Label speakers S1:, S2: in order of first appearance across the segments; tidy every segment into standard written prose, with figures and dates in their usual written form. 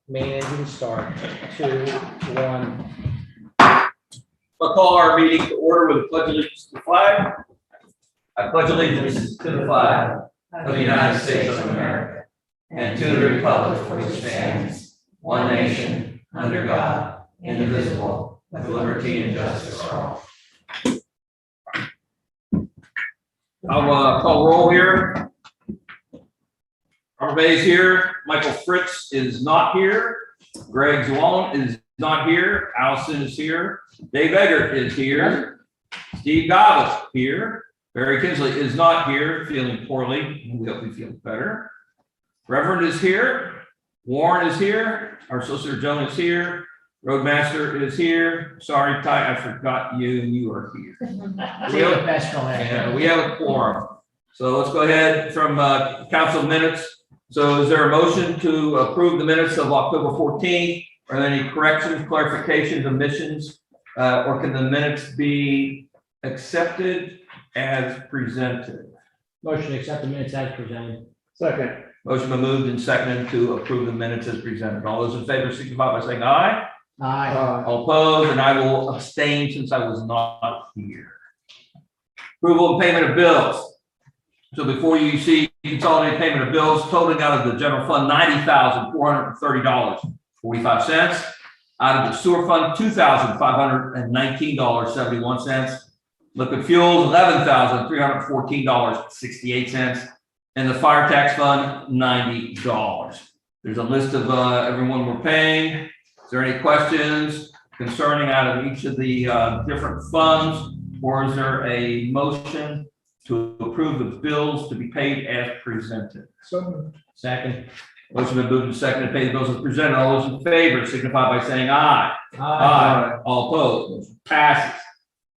S1: Main engine start. 2, 1.
S2: I'll call our meeting to order with a pledge allegiance to the flag. I pledge allegiance to the flag of the United States of America and to the republic for which it stands, one nation, under God, indivisible, with liberty and justice for all. I'll call roll here. Robert Bay is here. Michael Fritz is not here. Greg Zwallen is not here. Allison is here. Dave Eggert is here. Steve Gavas here. Barry Kinsley is not here, feeling poorly. We hope he feels better. Reverend is here. Warren is here. Our Solicitor Joan is here. Roadmaster is here. Sorry, Ty, I forgot you. You are here. We have a quorum. So let's go ahead from council minutes. So is there a motion to approve the minutes of October 14th? Are there any corrections, clarifications, omissions, or can the minutes be accepted as presented?
S1: Motion to accept the minutes as presented.
S3: Second.
S2: Motion been moved and seconded to approve the minutes as presented. All those in favor signify by saying aye.
S1: Aye.
S2: All opposed, and I will abstain since I was not here. Approval and payment of bills. So before you see consolidated payment of bills totaling out of the general fund $90,430.45. Out of the sewer fund $2,519.71. Liquid fuels $11,314.68. And the fire tax fund $90. There's a list of everyone we're paying. Is there any questions concerning out of each of the different funds, or is there a motion to approve the bills to be paid as presented.
S3: So moved.
S1: Second.
S2: Motion been moved and seconded to pay the bills as presented. All those in favor signify by saying aye. Aye. All opposed, motion passes.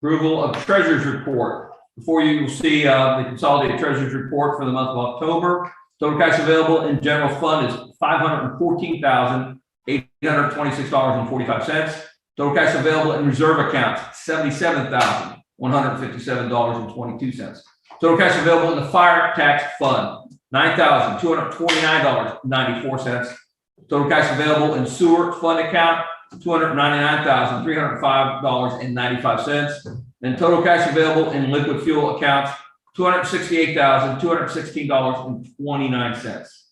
S2: Approval of treasurer's report. Before you will see the consolidated treasurer's report for the month of October. Total cash available in general fund is $514,826.45. Total cash available in reserve accounts, $77,157.22. Total cash available in the fire tax fund, $9,229.94. Total cash available in sewer fund account, $299,305.95. And total cash available in liquid fuel accounts, $268,216.29. Is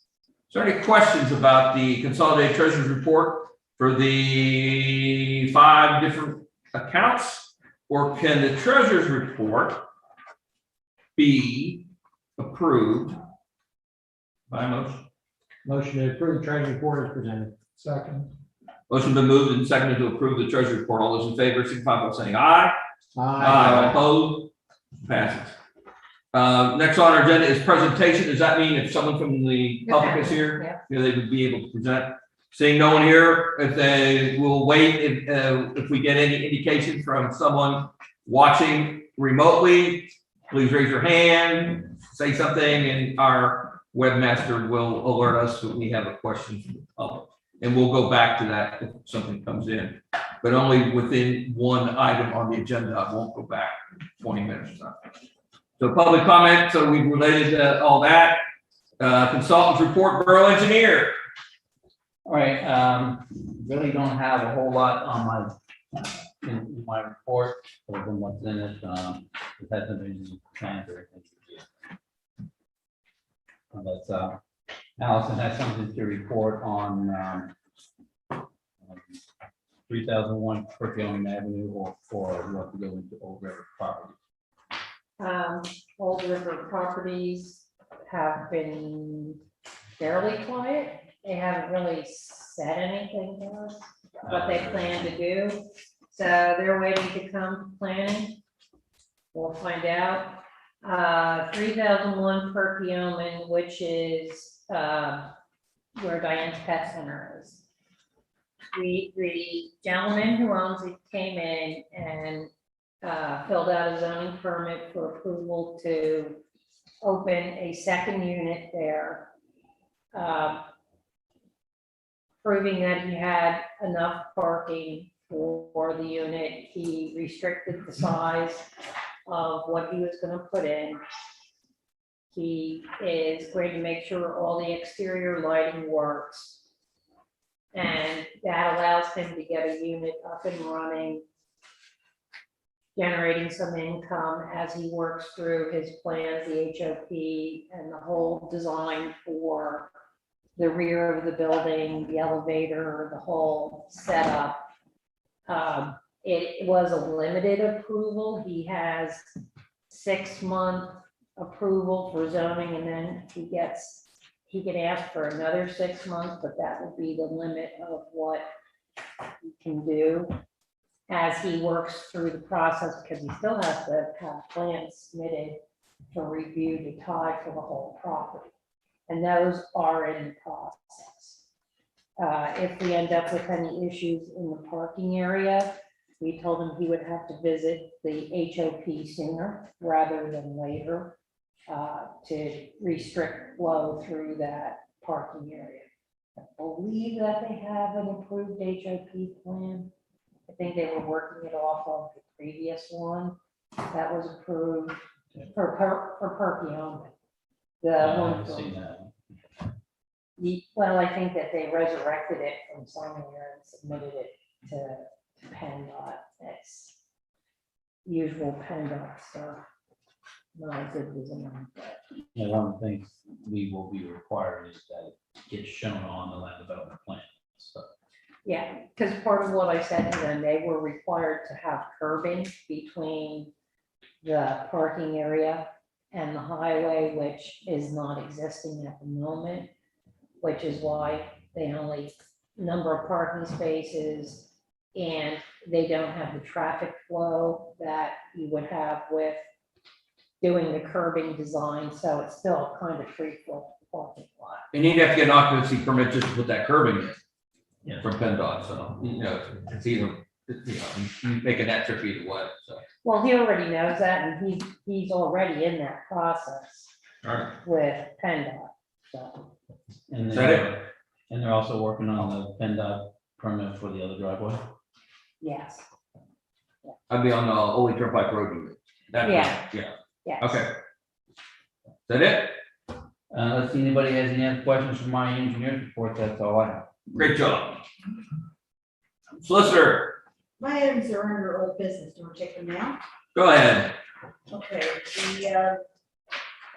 S2: there any questions about the consolidated treasurer's report for the 5 different accounts? Or can the treasurer's report be approved by motion?
S1: Motion to approve the treasury report is presented.
S3: Second.
S2: Motion been moved and seconded to approve the treasury report. All those in favor signify by saying aye. Aye. Opposed? Passes. Next on our agenda is presentation. Does that mean if someone from the public is here, they would be able to present? Seeing no one here, if they will wait, if we get any indication from someone watching remotely, please raise your hand, say something, and our webmaster will alert us that we have a question from the public. And we'll go back to that if something comes in, but only within one item on the agenda. I won't go back 20 minutes or something. So public comment, so we've related all that. Consultants report, borough engineer.
S4: All right, really don't have a whole lot on in my report, other than what's in it. It hasn't been planned or anything yet. But Allison has something to report on 3001 Perkins Avenue, or for what to go into Old River property.
S5: Old River properties have been fairly quiet. They haven't really said anything to us, what they plan to do. So they're waiting to come to planning. We'll find out. 3001 Perkins, which is where Diane's Pet Center is. The gentleman who owns it came in and filled out a zoning permit for approval to open a second unit there. Proving that he had enough parking for the unit. He restricted the size of what he was going to put in. He is going to make sure all the exterior lighting works. And that allows him to get a unit up and running, generating some income as he works through his plans, the HOP, and the whole design for the rear of the building, the elevator, the whole setup. It was a limited approval. He has 6-month approval for zoning, and then he can ask for another 6 months, but that would be the limit of what he can do as he works through the process, because he still has to have plans submitted for review to tie for the whole property. And those are in the process. If we end up with any issues in the parking area, we told him he would have to visit the HOP sooner rather than later to restrict flow through that parking area. I believe that they have an approved HOP plan. I think they were working it off of the previous one that was approved for Perkins. The
S4: I
S5: one
S4: haven't seen
S5: from,
S4: that.
S5: well, I think that they resurrected it from somewhere and submitted it to PennDOT. That's usual PennDOT stuff. Not a good design, but
S4: And one of the things we will be required is that it gets shown on the land development plan. So
S5: yeah, because part of what I said to them, they were required to have curbing between the parking area and the highway, which is not existing at the moment, which is why they only number of parking spaces, and they don't have the traffic flow that you would have with doing the curbing design, so it's still kind of free for parking lot.
S2: And you'd have to get an occupancy permit just to put that curbing in.
S4: Yeah.
S2: From PennDOT, so, it's either, you making that trip either way, so.
S5: Well, he already knows that, and he's already in that process
S2: All right.
S5: with PennDOT, so.
S4: And
S2: Is that
S4: they're also working on the PennDOT permit for the other driveway.
S5: Yes.
S2: I'd be on the Old Turnpike Road. That,
S5: Yeah.
S2: yeah,
S5: Yes.
S2: okay. Is that it?
S4: Let's see, anybody has any other questions for my engineer's report? That's all I have.
S2: Great job. Solicitor,
S3: My items are under old business. Do you want to take them now?
S2: go ahead.
S3: Okay, the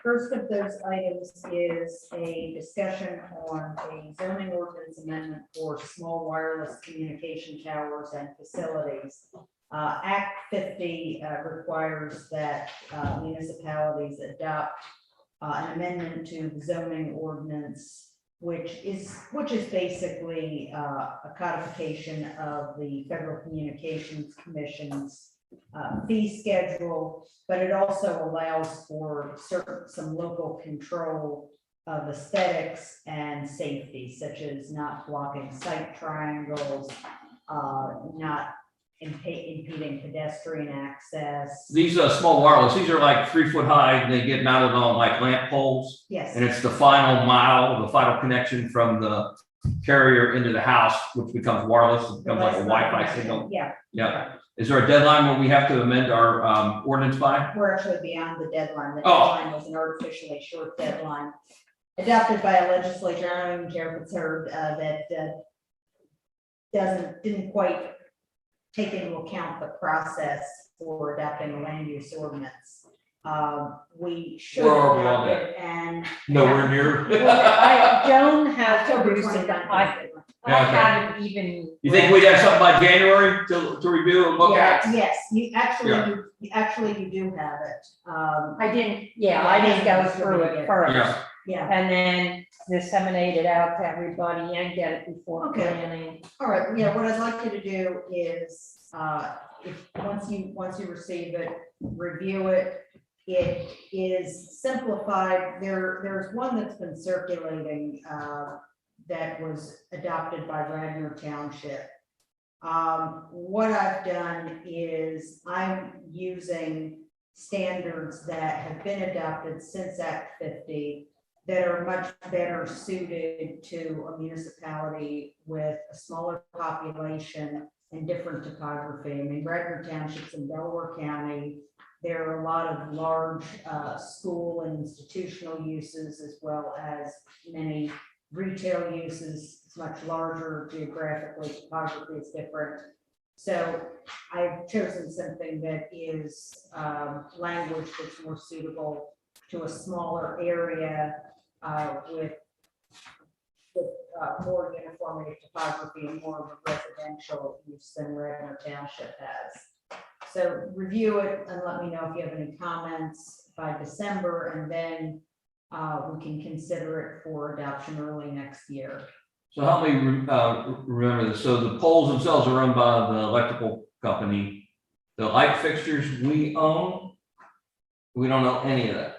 S3: first of those items is a discussion on a zoning ordinance amendment for small wireless communication towers and facilities. Act 50 requires that municipalities adopt an amendment to the zoning ordinance, which is basically a codification of the Federal Communications Commission's fee schedule, but it also allows for some local control of aesthetics and safety, such as not blocking sight triangles, not impeding pedestrian access.
S2: These small wireless, these are like 3 foot high, and they get mounted on like lamp poles.
S3: Yes.
S2: And it's the final mile, the final connection from the carrier into the house, which becomes wireless, it becomes like a Wi-Fi signal.
S3: Yeah,
S2: Yeah. Is there a deadline when we have to amend our ordinance by?
S3: we're actually beyond the deadline. The
S2: Oh.
S3: deadline was an artificially short deadline adopted by a legislature. I don't even care if it's heard that didn't quite take into account the process for adopting a land use ordinance. We should
S2: Where are we on
S3: adopt it and.
S2: Nowhere near.
S5: Joan has
S3: October
S5: produced it,
S3: 29th.
S5: I
S2: Yeah, okay.
S5: haven't even.
S2: You think we'd have something by January to review and look at?
S3: Yes, you
S2: Yeah.
S3: actually, you do have it.
S5: I didn't go through it first.
S2: Yeah.
S3: Yeah,
S5: And then disseminate it out to everybody and get it before
S3: Okay.
S5: planning.
S3: all right, yeah, what I'd like you to do is, once you receive it, review it. It is simplified. There's one that's been circulating, that was adopted by Radnor Township. What I've done is I'm using standards that have been adopted since Act 50 that are much better suited to a municipality with a smaller population and different topography. I mean, Radnor Township's in Delaware County. There are a lot of large school and institutional uses, as well as many retail uses. It's much larger geographically, topography is different. So I've chosen something that is language that's more suitable to a smaller area with more uniformity of topography and more of a residential use than Radnor Township has. So review it and let me know if you have any comments by December, and then we can consider it for adoption early next year.
S2: So help me remember this. So the poles themselves are owned by the electrical company. The light fixtures we own, we don't know any of that.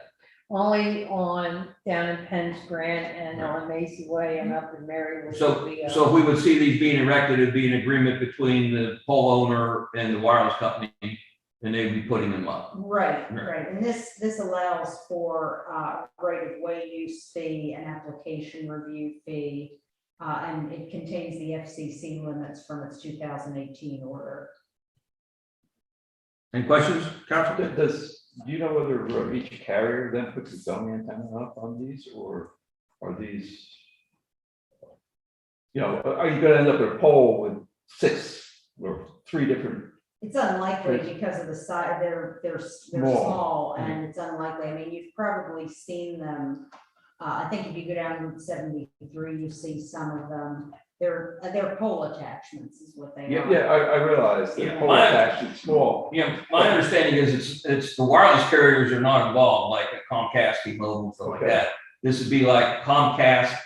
S5: Only on down in Penn's Grant and on Macy Way and up in Marywood.
S2: So if we would see these being erected, it'd be an agreement between the pole owner and the wireless company, and they'd be putting them up.
S3: Right, right. And this allows for right of way use fee, an application review fee, and it contains the FCC limits from its 2018 order.
S2: Any questions, Council?
S6: Do you know whether each carrier then puts its own antenna up on these, or are these, are you gonna end up with a pole with 6 or 3 different?
S3: It's unlikely because of the size, they're small, and it's unlikely. I mean, you've probably seen them. I think if you go down Route 73, you see some of them. They're pole attachments is what they are.
S6: Yeah, I realize the
S2: Yeah,
S6: pole
S2: mine-
S6: attachment small.
S2: Yeah, my understanding is it's the wireless carriers are not involved, like a Comcast, T-Mobile, stuff like
S6: Okay.
S2: that. This would be like Comcast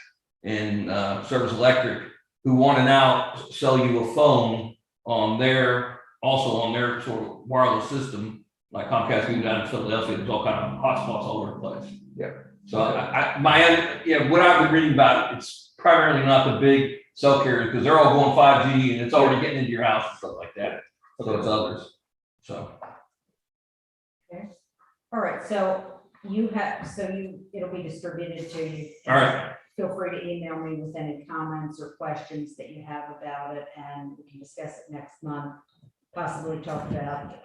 S2: and Service Electric, who want to now sell you a phone on their, also on their sort of wireless system, like Comcast, we down in Philadelphia, there's all kind of hotspots all over the place.
S6: Yeah.
S2: So what I've been reading about, it's primarily not the big cell carriers, because they're all going 5G and it's already getting into your house and stuff like that. So it's others, so.
S3: All right, so it'll be distributed to you.
S2: All right.
S3: Feel free to email me with any comments or questions that you have about it, and we can discuss it next month. Possibly talk about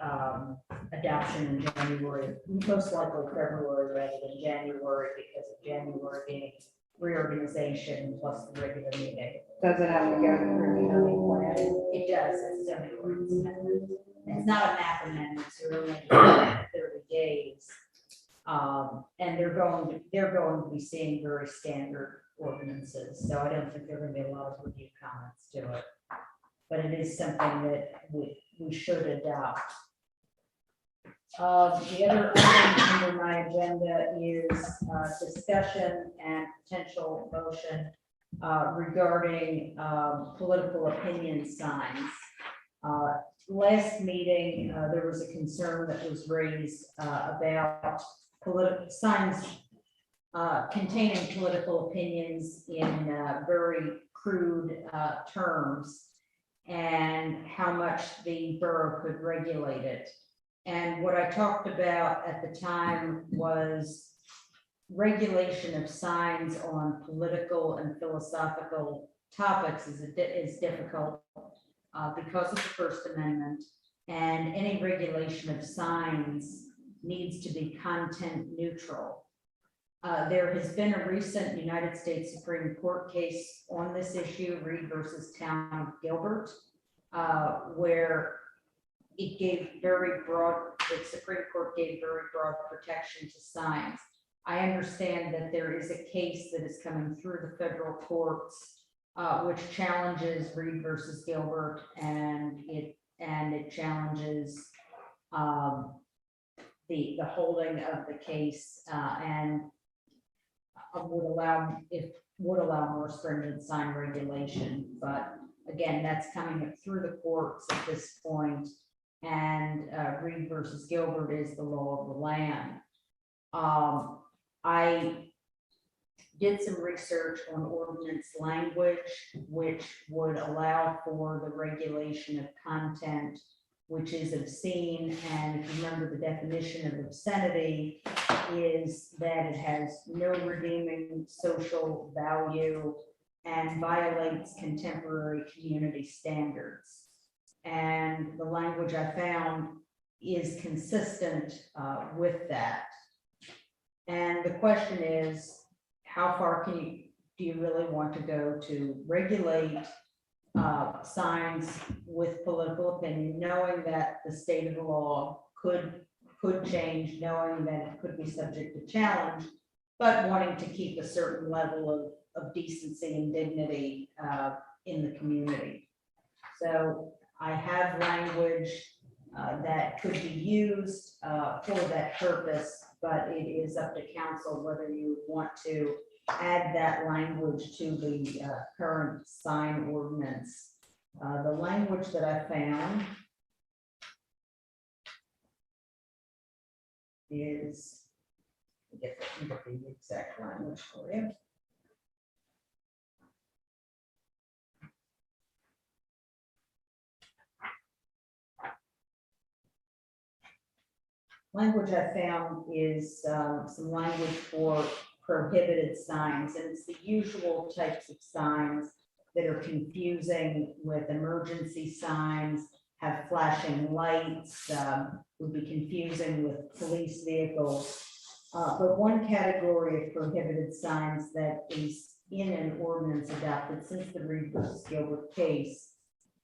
S3: adoption in January, most likely February rather than January, because of January being reorganization plus the regular meeting.
S5: Does it have to go through the zoning plan?
S3: It does, it's zoning ordinance amendment. It's not a map amendment, so you're only doing 30 days. And they're going to be seeing very standard ordinances, so I don't think there are going to be a lot of review comments to it. But it is something that we should adopt. The other item under my agenda is discussion and potential motion regarding political opinion signs. Last meeting, there was a concern that was raised about political signs containing political opinions in very crude terms, and how much the borough could regulate it. And what I talked about at the time was regulation of signs on political and philosophical topics is difficult because of the First Amendment, and any regulation of signs needs to be content neutral. There has been a recent United States Supreme Court case on this issue, Reed versus Town of Gilbert, where it gave the Supreme Court gave very broad protection to signs. I understand that there is a case that is coming through the federal courts, which challenges Reed versus Gilbert, and it challenges the holding of the case, and would allow more stringent sign regulation. But again, that's coming through the courts at this point, and Reed versus Gilbert is the law of the land. I did some research on ordinance language, which would allow for the regulation of content which is obscene. And if you remember, the definition of obscenity is that it has no redeeming social value and violates contemporary community standards. And the language I found is consistent with that. And the question is, how far do you really want to go to regulate signs with political opinion, knowing that the state of the law could change, knowing that it could be subject to challenge, but wanting to keep a certain level of decency and dignity in the community. So I have language that could be used for that purpose, but it is up to council whether you want to add that language to the current sign ordinance. The language that I found is, get the exact language for you. Language I found is some language for prohibited signs, and it's the usual types of signs that are confusing with emergency signs, have flashing lights, would be confusing with police vehicles. But one category of prohibited signs that is in an ordinance adopted since the Reed versus Gilbert case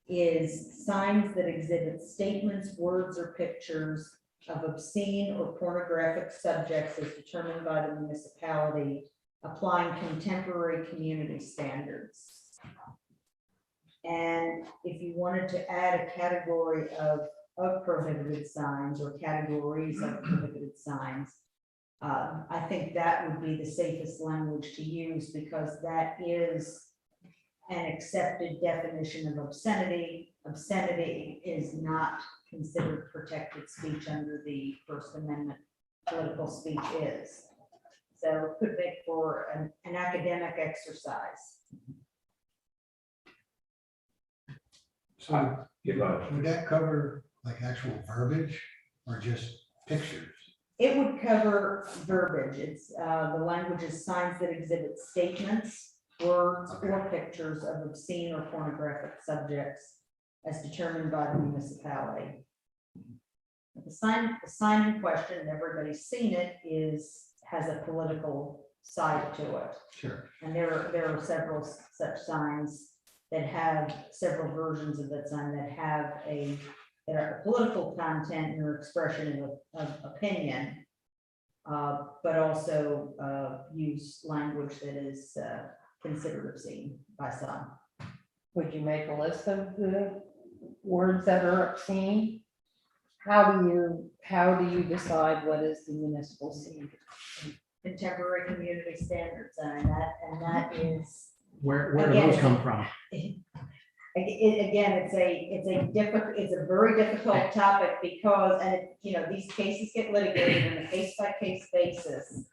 S3: is signs that exhibit statements, words, or pictures of obscene or pornographic subjects as determined by the municipality, applying contemporary community standards. And if you wanted to add a category of prohibited signs or categories of prohibited signs, I think that would be the safest language to use, because that is an accepted definition of obscenity. Obscenity is not considered protected speech under the First Amendment. Political speech is. So it could make for an academic exercise.
S7: So
S6: Give up.
S7: would that cover like actual verbiage or just pictures?
S3: It would cover verbiage. It's, the language is signs that exhibit statements, words, or pictures of obscene or pornographic subjects as determined by the municipality. The sign in question, and everybody's seen it, has a political side to it.
S7: Sure.
S3: And there are several such signs that have several versions of that sign that have that are political content or expression of opinion, but also use language that is considered obscene by some.
S5: Would you make a list of the words that are obscene? How do you decide what is the municipal scene?
S3: Contemporary community standards, and that is,
S1: Where do
S3: Again,
S1: those come from?
S3: again, it's a very difficult topic because, and these cases get litigated on a case by case basis.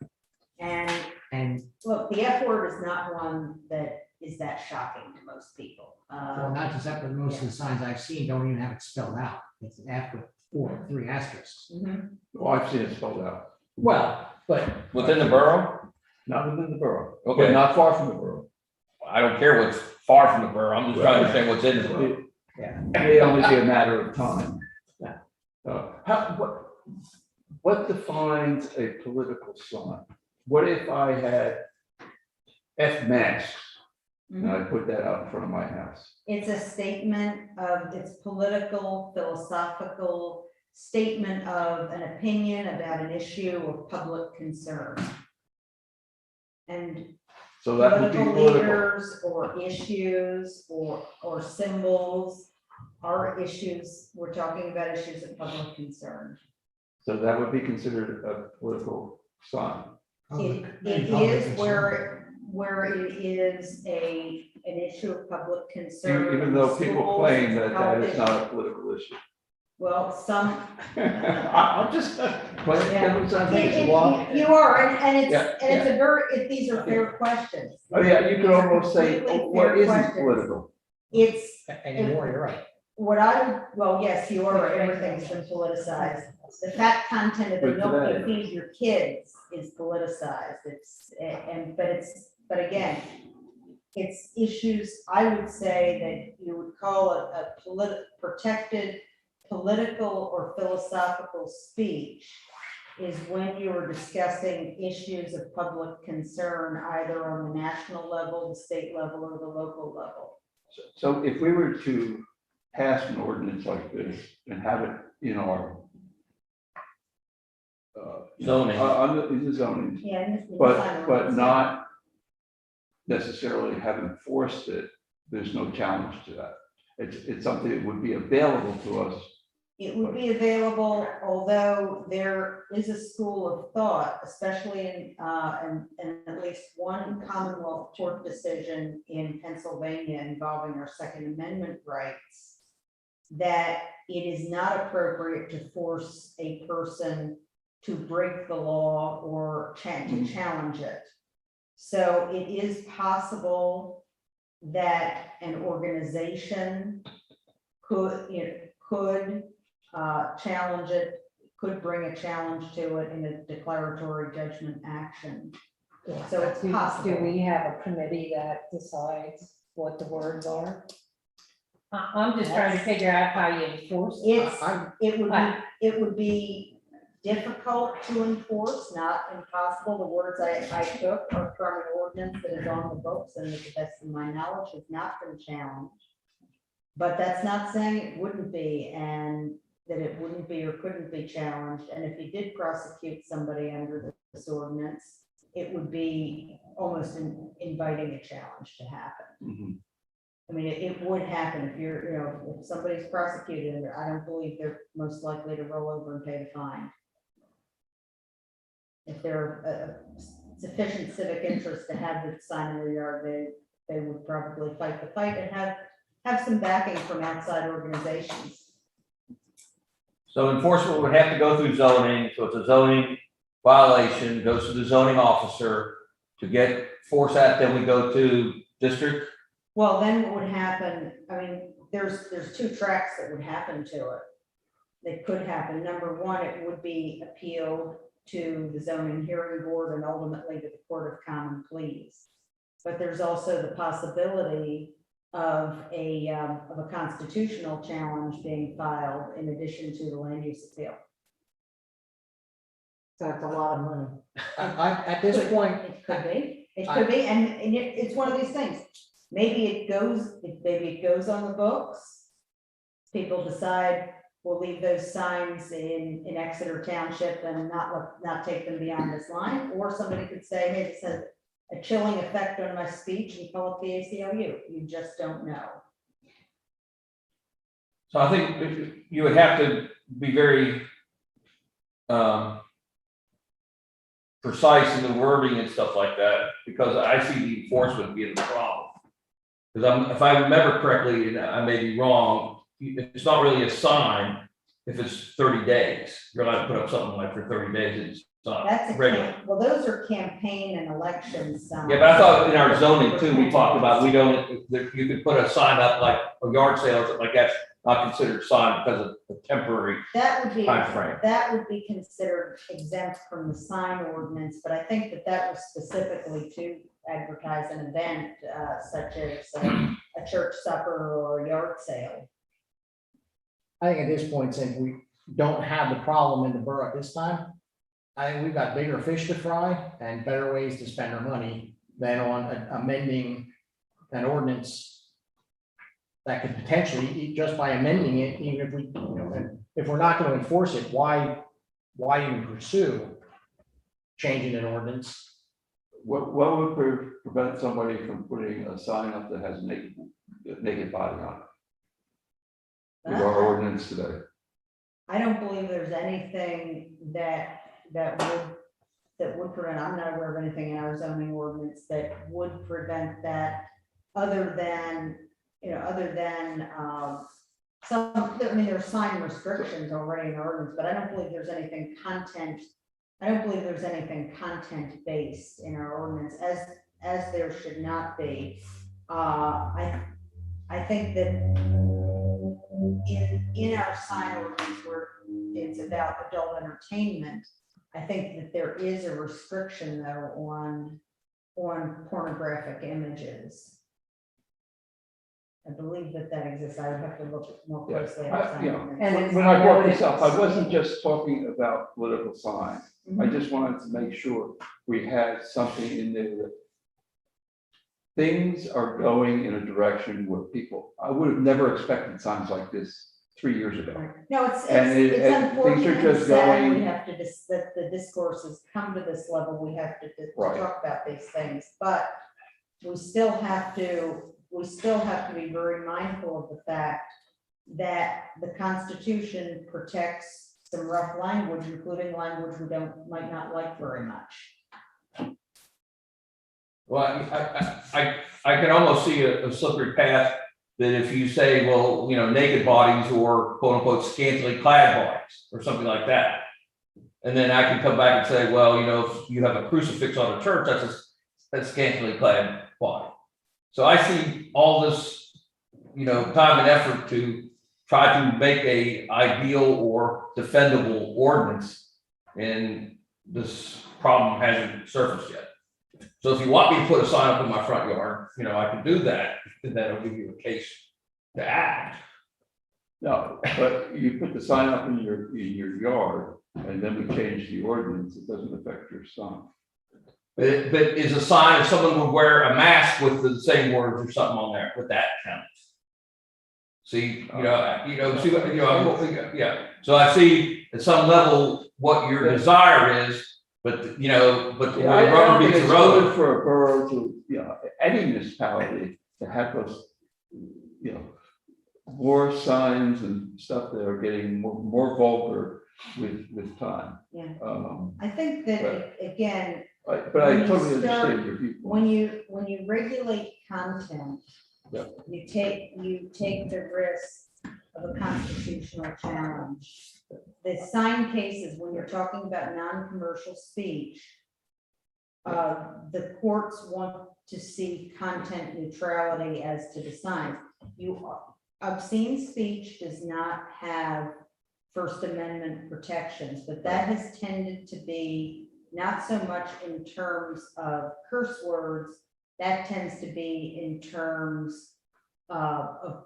S3: And look, the F word is not one that is that shocking to most people.
S1: Well, not just that, but most of the signs I've seen don't even have it spelled out. It's an F with 4 or 3 asterisks.
S3: Mhm.
S6: Well, I've seen it spelled out,
S1: Well, but
S2: Within the borough?
S6: not within the borough,
S2: Okay.
S6: but not far from the borough.
S2: I don't care what's far from the borough. I'm just trying to understand what's in the borough.
S6: It may only be a matter of time.
S1: Yeah.
S6: What defines a political sign? What if I had F masks and I put that out in front of my house?
S3: It's a statement of, it's political, philosophical statement of an opinion about an issue of public concern. And
S6: So that would be
S3: political
S6: political.
S3: leaders or issues or symbols are issues, we're talking about issues of public concern.
S6: So that would be considered a political sign.
S3: It
S7: And public
S3: is
S7: concern.
S3: where it is an issue of public concern.
S6: Even though people
S3: schools,
S6: claim that that
S3: health
S6: is not a political issue.
S3: Well, some,
S6: I'm just, but
S3: Yeah.
S6: devil's advocate, well,
S3: you are, and it's,
S6: Yeah,
S3: and it's a very, these are fair questions.
S6: oh yeah, you could almost say,
S3: Completely
S6: what
S3: fair
S6: isn't
S3: questions.
S6: political?
S3: It's,
S1: anymore, you're right.
S3: well, yes, you are, everything's been politicized. The fat content of the
S6: Good for
S3: milk you
S6: that.
S3: feed your kids is politicized. But again, it's issues, I would say that you would call it a protected political or philosophical speech is when you are discussing issues of public concern, either on the national level, the state level, or the local level.
S6: So if we were to pass an ordinance like this and have it in our
S2: Zoning.
S6: in the zoning,
S3: Yeah. and it's
S6: but
S3: fine.
S6: not necessarily have enforced it, there's no challenge to that. It's something that would be available to us.
S3: It would be available, although there is a school of thought, especially in at least one Commonwealth court decision in Pennsylvania involving our Second Amendment rights, that it is not appropriate to force a person to break the law or to challenge it. So it is possible that an organization could challenge it, could bring a challenge to it in a declaratory judgment action. So it's
S5: Do
S3: possible.
S5: we have a committee that decides what the words are? I'm just trying to figure out how you enforce it.
S3: It would be difficult to enforce, not impossible. The words I took are from an ordinance that is on the books and to the best of my knowledge has not been challenged. But that's not saying it wouldn't be, and that it wouldn't be or couldn't be challenged. And if you did prosecute somebody under this ordinance, it would be almost inviting a challenge to happen.
S6: Mhm.
S3: I mean, it would happen if if somebody's prosecuted, I don't believe they're most likely to roll over and pay the fine. If they're a sufficient civic interest to have the sign in their yard, they would probably fight the fight and have some backing from outside organizations.
S2: So enforcement would have to go through zoning, so it's a zoning violation, goes to the zoning officer to get force that, then we go to district.
S3: Well, then what would happen, I mean, there's two tracks that would happen to it. That could happen. Number one, it would be appealed to the zoning hearing board and ultimately to the Court of Common Pleas. But there's also the possibility of a constitutional challenge being filed in addition to the land use appeal.
S5: So it's a lot of money.
S1: At this point,
S5: It could be.
S3: It could be, and it's one of these things. Maybe it goes on the books. People decide we'll leave those signs in Exeter Township and not take them beyond this line. Or somebody could say, hey, this has a chilling effect on my speech and call it the ACLU. You just don't know.
S2: So I think you would have to be very precise in the wording and stuff like that, because I see the enforcement being the problem. Because if I remember correctly, and I may be wrong, it's not really a sign if it's 30 days. You're allowed to put up something like for 30 days, it's not
S3: That's
S2: regular.
S3: well, those are campaign and election signs.
S2: Yeah, but I thought in our zoning too, we talked about, you could put a sign up like a yard sale or something like that's not considered sign because of the temporary
S3: That would be,
S2: time frame.
S3: that would be considered exempt from the sign ordinance, but I think that was specifically to advertise an event such as a church supper or a yard sale.
S1: I think at this point, since we don't have the problem in the borough at this time, I think we've got bigger fish to fry and better ways to spend our money than on amending an ordinance that could potentially, just by amending it, even if we, if we're not going to enforce it, why even pursue changing an ordinance?
S6: What would prevent somebody from putting a sign up that has naked body on it? With our ordinance today.
S3: I don't believe there's anything that would prevent, I'm not aware of anything in our zoning ordinance that would prevent that, other than some, I mean, there's sign restrictions already in our ordinance, but I don't believe there's anything content based in our ordinance, as there should not be. I think that in our sign ordinance where it's about adult entertainment, I think that there is a restriction though on pornographic images. I believe that exists. I would have to look more closely at our sign ordinance.
S5: And
S6: When I brought this up, I wasn't just talking about political signs. I
S3: Mhm.
S6: just wanted to make sure we had something in there that things are going in a direction where people, I would have never expected signs like this 3 years ago.
S3: No, it's
S6: And things are
S3: unfortunate and
S6: just
S3: sad
S6: going-
S3: we have to, that the discourse has come to this level, we have to
S6: Right.
S3: talk about these things, but we still have to be very mindful of the fact that the Constitution protects some rough language, including language we might not like very much.
S2: Well, I can almost see a slippery path that if you say, well, naked bodies or quote unquote scantily clad bodies or something like that. And then I can come back and say, well, if you have a crucifix on a church, that's scantily clad body. So I see all this, time and effort to try to make a ideal or defendable ordinance, and this problem hasn't surfaced yet. So if you want me to put a sign up in my front yard, I can do that, and that'll give you a case to act.
S6: No, but you put the sign up in your yard and then we change the ordinance, it doesn't affect your sign.
S2: But is a sign if someone would wear a mask with the same words or something on there, would that count? See, yeah. So I see at some level what your desire is, but the way rubber meets the road.
S6: For a borough to, any municipality to have those, more signs and stuff that are getting more vulgar with time.
S3: Yeah.
S6: Um,
S3: I think that, again,
S6: But I
S3: When you
S6: totally
S3: start-
S6: understand your viewpoint.
S3: When you regulate content,
S6: Yeah.
S3: you take the risk of a constitutional challenge. The sign cases, when you're talking about non-commercial speech, the courts want to see content neutrality as to the signs. Obscene speech does not have First Amendment protections, but that has tended to be not so much in terms of curse words, that tends to be in terms of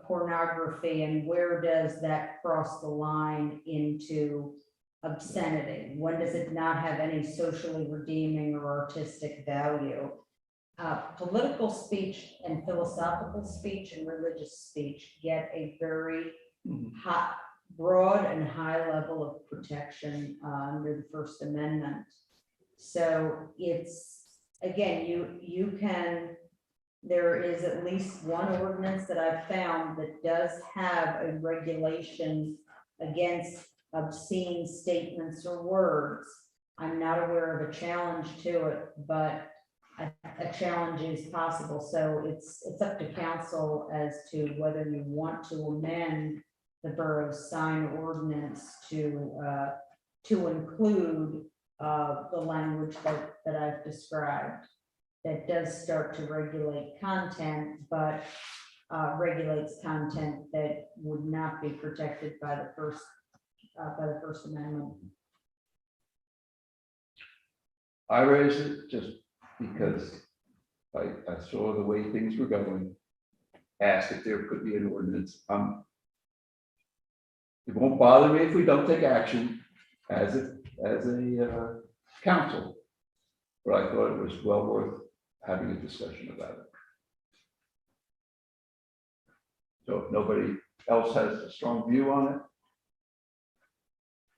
S3: pornography, and where does that cross the line into obscenity? When does it not have any socially redeeming or artistic value? Political speech and philosophical speech and religious speech get a very hot, broad and high level of protection under the First Amendment. So it's, again, you can, there is at least one ordinance that I've found that does have a regulation against obscene statements or words. I'm not aware of a challenge to it, but a challenge is possible. So it's up to council as to whether you want to amend the borough's sign ordinance to include the language that I've described. That does start to regulate content, but regulates content that would not be protected by the First Amendment.
S6: I raised it just because I saw the way things were going, asked if there could be an ordinance. It won't bother me if we don't take action as a council, but I thought it was well worth having a discussion about it. So if nobody else has a strong view on it,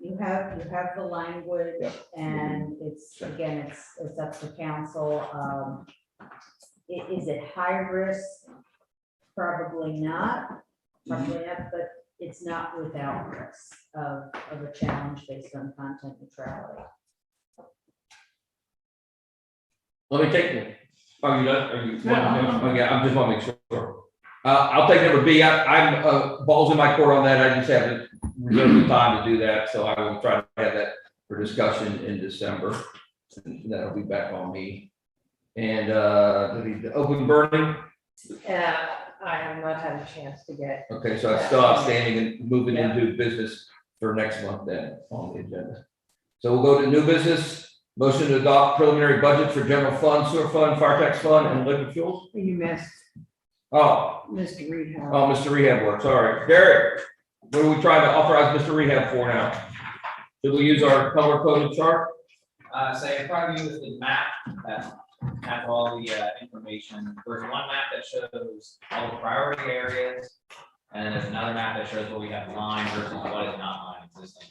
S3: You have the language,
S6: Yeah.
S3: and it's, again, it's up to council. Is it high risk? Probably not, but it's not without risk of a challenge based on content neutrality.
S2: Let me take it. Oh, you done? Are you?
S6: Yeah.
S2: Okay, I just want to make sure. I'll take number B. I'm balls in my court on that. I just haven't reserved the time to do that, so I will try to have that for discussion in December. And that'll be back on me. And the open burning.
S5: I have not had a chance to get.
S2: Okay, so it's still outstanding and moving into business for next month then on the agenda. So we'll go to new business. Motion to adopt preliminary budget for general fund, sewer fund, fire tax fund, and liquid fuels.
S5: You missed
S2: Oh,
S5: Mr. Rehab.
S2: oh, Mr. Rehab works. All right, Derek, what are we trying to authorize Mr. Rehab for now? Should we use our color coded chart?
S8: So I probably use the map that has all the information. There's one map that shows all the priority areas, and then there's another map that shows what we have line versus what is not line existing.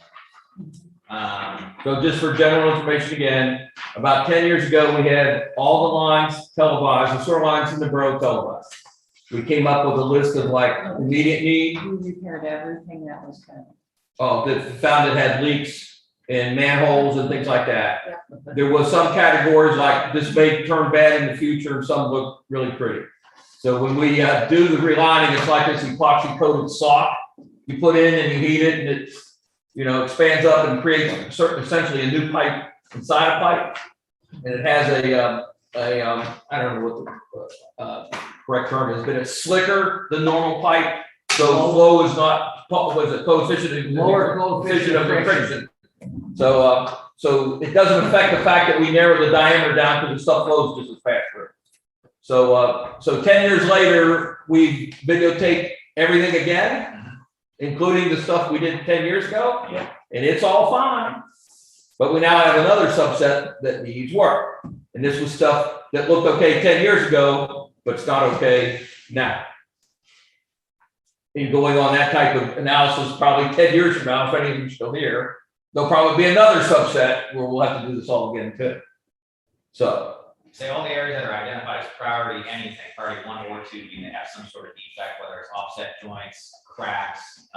S2: So just for general information again, about 10 years ago, we had all the lines televised, the sewer lines in the borough televised. We came up with a list of like immediate need.
S5: We repaired everything that was kind of.
S2: Oh, that found it had leaks in manholes and things like that. There was some categories like this may turn bad in the future and some look really pretty. So when we do the relining, it's like this epoxy coated sock. You put in and you heat it and it, expands up and creates essentially a new pipe inside a pipe. And it has I don't know what the correct term is, but it's slicker than normal pipe. So flow is not, was it coefficient?
S1: Lower coefficient
S2: of friction. So it doesn't affect the fact that we narrow the diameter down because the stuff flows just as fast through. So 10 years later, we videotaped everything again, including the stuff we did 10 years ago.
S1: Yeah.
S2: And it's all fine. But we now have another subset that needs work. And this was stuff that looked okay 10 years ago, but it's not okay now. And going on that type of analysis, probably 10 years from now, if any of you are still here, there'll probably be another subset where we'll have to do this all again too. So,
S8: Say all the areas that are identified as priority anything, priority 1 or 2, you may have some sort of defect, whether it's offset joints, cracks,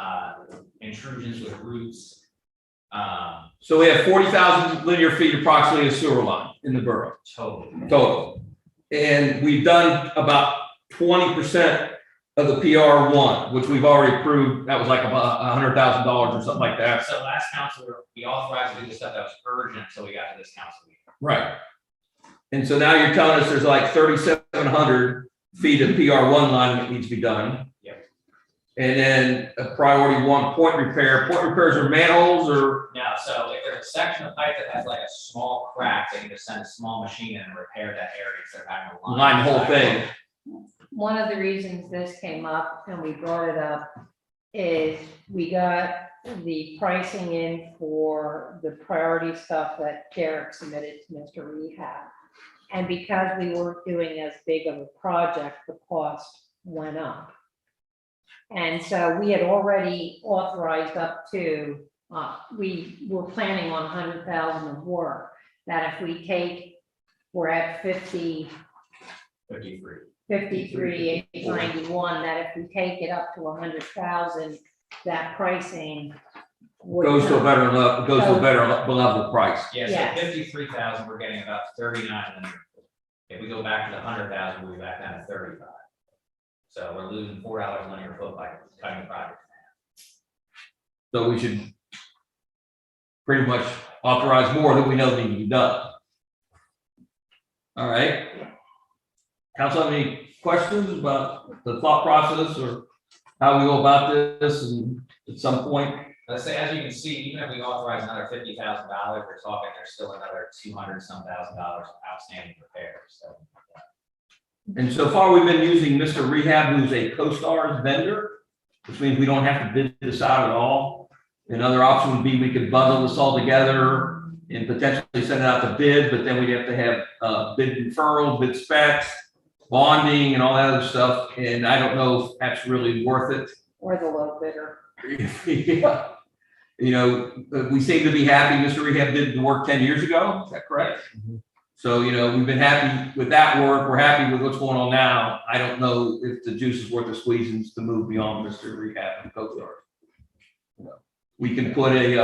S8: intrusions with roots.
S2: So we have 40,000 linear feet approximately of sewer line in the borough total. And we've done about 20% of the PR1, which we've already approved. That was like about $100,000 or something like that.
S8: So last council, we authorized to do the stuff that was urgent until we got to this council meeting.
S2: Right. And so now you're telling us there's like 3,700 feet of PR1 line that needs to be done.
S8: Yep.
S2: And then a priority 1 point repair. Point repairs are manholes or,
S8: No, so if there's a section of pipe that has like a small crack, they can just send a small machine in and repair that area instead of having to
S2: line the whole thing.
S5: One of the reasons this came up and we brought it up is we got the pricing in for the priority stuff that Derek submitted to Mr. Rehab. And because we weren't doing as big of a project, the cost went up. And so we had already authorized up to, we were planning on 100,000 of work, that if we take, we're at 53, 891, that if we take it up to 100,000, that pricing would
S2: Goes to a
S5: come.
S2: better level, goes to a better level price.
S8: Yeah,
S5: Yes.
S8: so 53,000, we're getting about 39 linear foot. If we go back to the 100,000, we'll be back down to 35. So we're losing $4 linear foot by cutting the project.
S2: So we should pretty much authorize more that we know need to be done. All right. Council, have any questions about the thought process or how we go about this? And at some point,
S8: Let's say, as you can see, even if we authorize another $50,000, we're talking there's still another $200-some thousand outstanding repairs. So
S2: and so far we've been using Mr. Rehab, who's a CoStar's vendor, which means we don't have to bid this out at all. Another option would be we could bundle this all together and potentially send it out to bid, but then we'd have to have bid referral, bid specs, bonding and all that other stuff. And I don't know if that's really worth it.
S5: Or the low bidder.
S2: Yeah. You know, we seem to be happy. Mr. Rehab did the work 10 years ago. Is that correct? So, you know, we've been happy with that work. We're happy with what's going on now. I don't know if the juice is worth the squeezing to move beyond Mr. Rehab and CoStar. You know, we can put a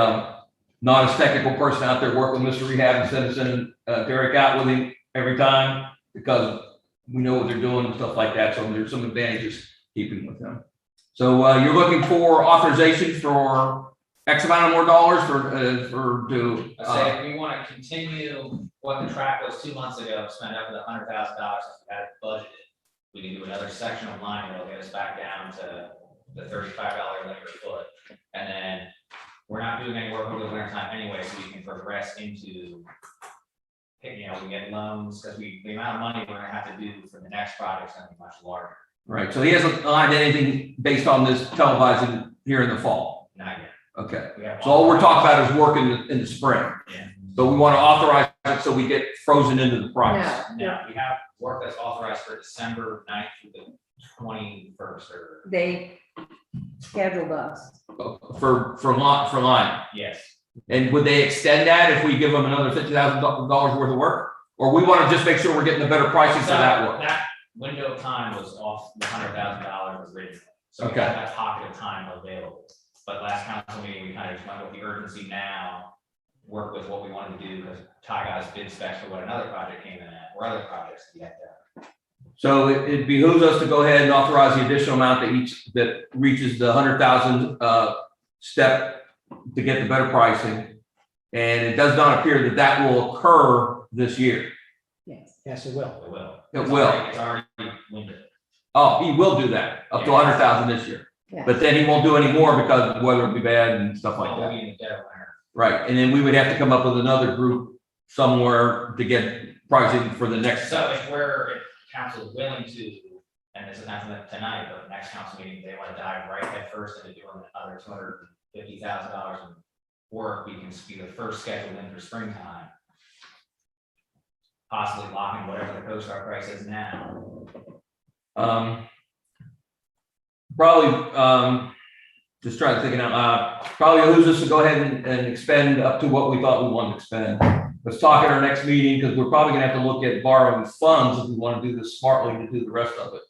S2: not as technical person out there working with Mr. Rehab instead of sending Derek out with him every time because we know what they're doing and stuff like that. So there's some advantages keeping with them. So you're looking for authorization for X amount of more dollars to.
S8: let's say if we want to continue what the track was 2 months ago, spend up to the $100,000 if we had it budgeted. We can do another section of line that'll get us back down to the $35 linear foot. And then we're not doing any work over the winter time anyway, so we can progress into, you know, we get loans, because the amount of money we're gonna have to do for the next project is gonna be much larger.
S2: Right, so he hasn't lined anything based on this televising here in the fall.
S8: Not yet.
S2: Okay,
S8: We have
S2: so all we're talking about is work in the spring.
S8: Yeah.
S2: So we want to authorize it so we get frozen into the price.
S5: No,
S8: Now, we have work that's authorized for December 9th through the 21st, or,
S5: They scheduled us.
S2: For line.
S8: yes.
S2: And would they extend that if we give them another $50,000 worth of work? Or we want to just make sure we're getting the better pricing for that work?
S8: That window of time was off the $100,000 originally. So we
S2: Okay.
S8: have that pocket of time available. But last council meeting, we kind of just went with the urgency now, work with what we wanted to do, because Ty got us bid specs for what another project came in at, or other projects to get done.
S2: So it behooves us to go ahead and authorize the additional amount that reaches the 100,000 step to get the better pricing. And it does not appear that will occur this year.
S5: Yes.
S1: Yes, it will.
S8: It will.
S2: It will.
S8: It's already windowed.
S2: Oh, he will do that, up to 100,000 this year.
S5: Yeah.
S2: But then he won't do any more because the weather will be bad and stuff like
S8: We'll
S2: that.
S8: be in the dead of winter.
S2: Right, and then we would have to come up with another group somewhere to get pricing for the next.
S8: So if council is willing to, and this is not tonight, but the next council meeting, they want to dive right head first into doing another $250,000 in work, we can be the first scheduled in for springtime. Possibly locking whatever the CoStar price is now.
S2: Probably, just trying to think it out, probably behooves us to go ahead and expend up to what we thought we wanted to expend. Let's talk at our next meeting, because we're probably gonna have to look at borrowing funds if we want to do this smartly to do the rest of it.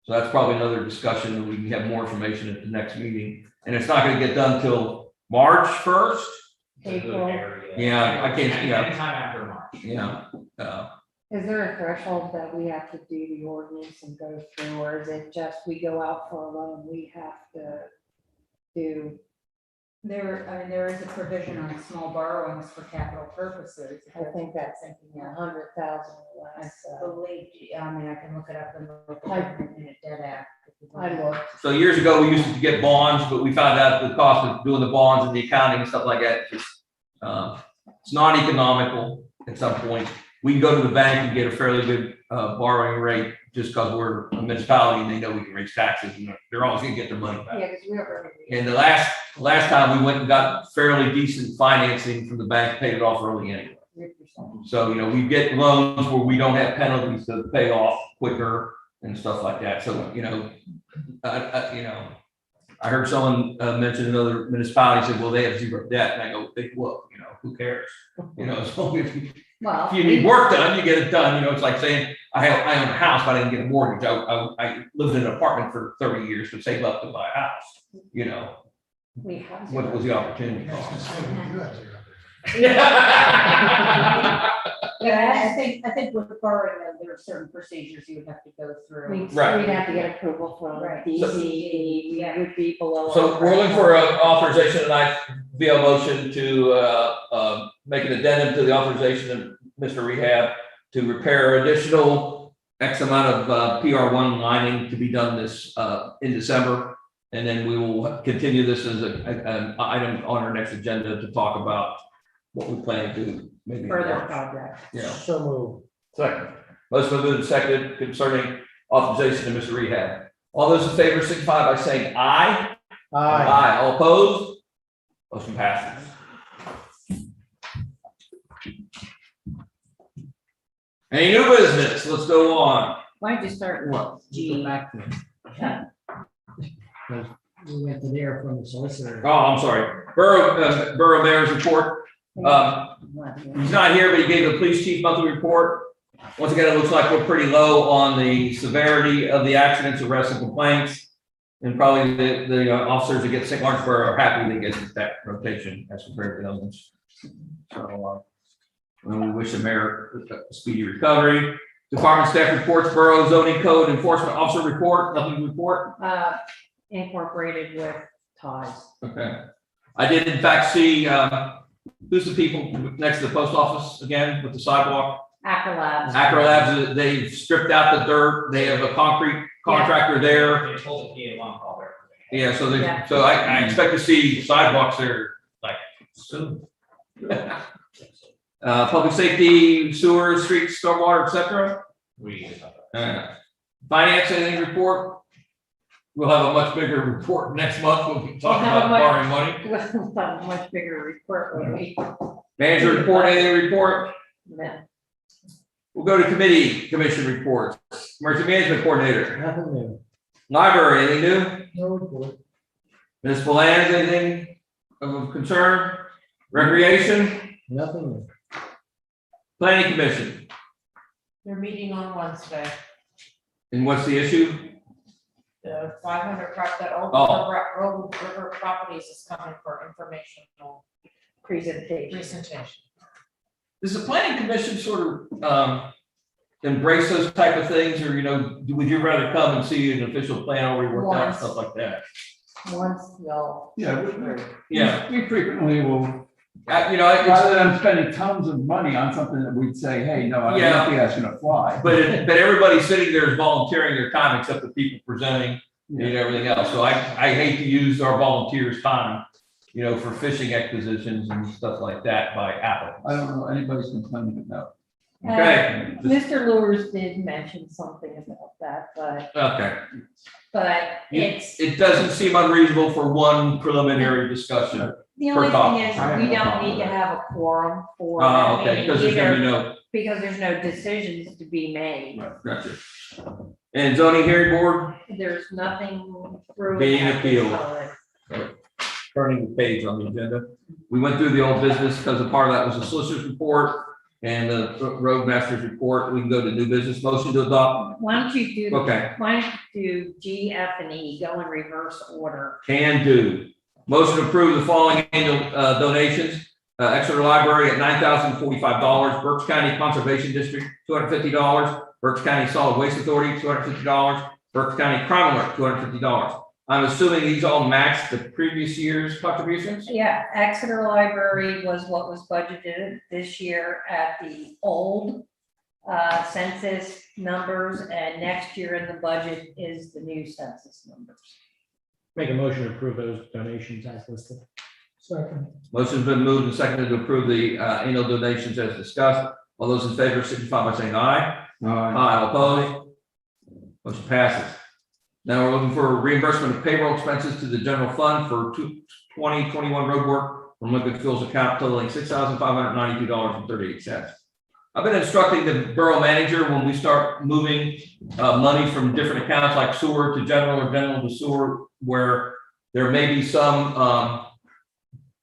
S2: So that's probably another discussion, and we can have more information at the next meeting. And it's not gonna get done till March 1st.
S5: April.
S2: Yeah, I can't- yeah.
S8: Anytime after March.
S5: Is there a threshold that we have to do the ordinance and go through, or is it just we go out for a loan, we have to do?
S3: There is a provision on small borrowings for capital purposes.
S5: I think that's thinking 100,000 or
S3: I
S5: less.
S3: believe, I can look it up in the debt act.
S5: I looked.
S2: So years ago, we used to get bonds, but we found out the cost of doing the bonds and the accounting and stuff like that, it's not economical at some point. We can go to the bank and get a fairly good borrowing rate just because we're a municipality and they know we can raise taxes and they're always gonna get their money back.
S5: Yeah, because we are.
S2: And the last time we went and got fairly decent financing from the bank, paid it off early anyway.
S5: 3%.
S2: So, we get loans where we don't have penalties to pay off quicker and stuff like that. So, I heard someone mention another municipality said, well, they have zero debt. And I go, think, look, who cares? As long as
S5: Well,
S2: if you need work done, you get it done. It's like saying, I own a house, but I didn't get a mortgage. I lived in an apartment for 30 years to save up to buy a house.
S5: we have.
S2: What was the opportunity
S7: You
S2: cost?
S7: have to.
S3: Yeah, I think with borrowing, there are certain procedures you would have to go through.
S5: We'd
S2: Right.
S5: have to get approval from
S3: Right.
S5: DCD, we would be below.
S2: So
S5: our
S2: we're looking for
S5: threshold.
S2: an authorization tonight via motion to make an addendum to the authorization of Mr. Rehab to repair additional X amount of PR1 lining to be done this in December. And then we will continue this as an item on our next agenda to talk about what we plan to do maybe. in
S5: Further
S2: March.
S5: project.
S1: So move.
S2: Second. Most moved and seconded concerning authorization to Mr. Rehab. All those in favor signify by saying aye.
S1: Aye.
S2: All opposed? Motion passes. Any new business? Let's go on.
S5: Why don't you start with
S1: Go
S5: G?
S1: back to it. Because we went to there from the solicitor.
S2: Oh, I'm sorry. Borough Mayor's report. He's not here, but he gave the police chief monthly report. Once again, it looks like we're pretty low on the severity of the accidents, arrests, and complaints. And probably the officers that get St. Lawrenceburg are happy they get that rotation as compared to the others. So, we wish the mayor a speedy recovery. Department staff reports, borough zoning code enforcement officer report, nothing to report.
S5: Incorporated with ties.
S2: Okay. I did in fact see, who's the people next to the post office again with the sidewalk?
S5: Acro Labs.
S2: Acro Labs, they've stripped out the dirt. They have a concrete contractor there.
S8: They told the PA one call there.
S2: Yeah, so
S5: Yeah.
S2: I expect to see sidewalks there like soon. Public safety, sewer, streets, stormwater, et cetera. Finance, anything report? We'll have a much bigger report next month when we talk
S5: We'll have
S2: about
S5: a much-
S2: borrowing money.
S5: We'll have a much bigger report when we.
S2: Manager report, anything report?
S5: No.
S2: We'll go to commission reports. Emergency management coordinator.
S1: Nothing new.
S2: Library, anything new?
S1: No report.
S2: Municipal lands, anything of concern? Recreation,
S1: Nothing new.
S2: planning commission.
S9: They're meeting on Wednesday.
S2: And what's the issue?
S9: The 500 that old
S2: Oh.
S9: River Properties is coming for informational
S5: Presentation.
S9: presentation.
S2: Does the planning commission sort of embrace those type of things, or, would you rather come and see an official plan already worked out and
S5: Once.
S2: stuff like that?
S5: Once y'all.
S6: Yeah,
S2: Yeah,
S6: we frequently will,
S2: it's,
S6: rather than spending tons of money on something that we'd say, hey, no, I
S2: Yeah.
S6: don't think that's gonna fly.
S2: but everybody sitting there is volunteering their time except the people presenting and everything else. So I hate to use our volunteers' time, for fishing expositions and stuff like that by applicants.
S6: I don't know anybody's complaining about
S2: Okay,
S5: Mr. Lewis did mention something about that,
S2: okay.
S5: but
S2: You-
S5: it's,
S2: It doesn't seem unreasonable for one preliminary discussion.
S5: the only
S2: per
S5: thing is,
S6: I have
S5: we
S6: no
S5: don't
S6: problem
S5: need to
S6: with it.
S5: have a quorum for
S2: Oh,
S5: that
S2: okay,
S5: meeting
S2: because there's gonna be
S5: either,
S2: no,
S5: because there's no decisions to be made.
S2: gotcha. And zoning hearing board,
S5: There's nothing through.
S2: Being
S5: at this
S2: appealed.
S5: time.
S2: turning the page on the agenda. We went through the old business because a part of that was the solicitor's report and the roadmaster's report. We can go to new business, motion to adopt.
S5: Why don't you do,
S2: Okay,
S5: why don't you do G, F, and E, go in reverse order?
S2: can do. Motion to approve the following annual donations. Exeter Library at $9,045, Berks County Conservation District, $250, Berks County Solid Waste Authority, $250, Berks County Crime Alert, $250. I'm assuming these all match the previous year's contributions?
S5: Yeah, Exeter Library was what was budgeted this year at the old census numbers, and next year in the budget is the new census numbers.
S1: Make a motion to approve those donations as listed. Second.
S2: Motion's been moved and seconded to approve the annual donations as discussed. All those in favor signify by saying aye. Aye, all opposed. Motion passes. Now we're looking for reimbursement of payroll expenses to the general fund for 2021 road work from liquid fuels account totaling $6,592.38. I've been instructing the borough manager when we start moving money from different accounts like sewer to general or general to sewer, where there may be some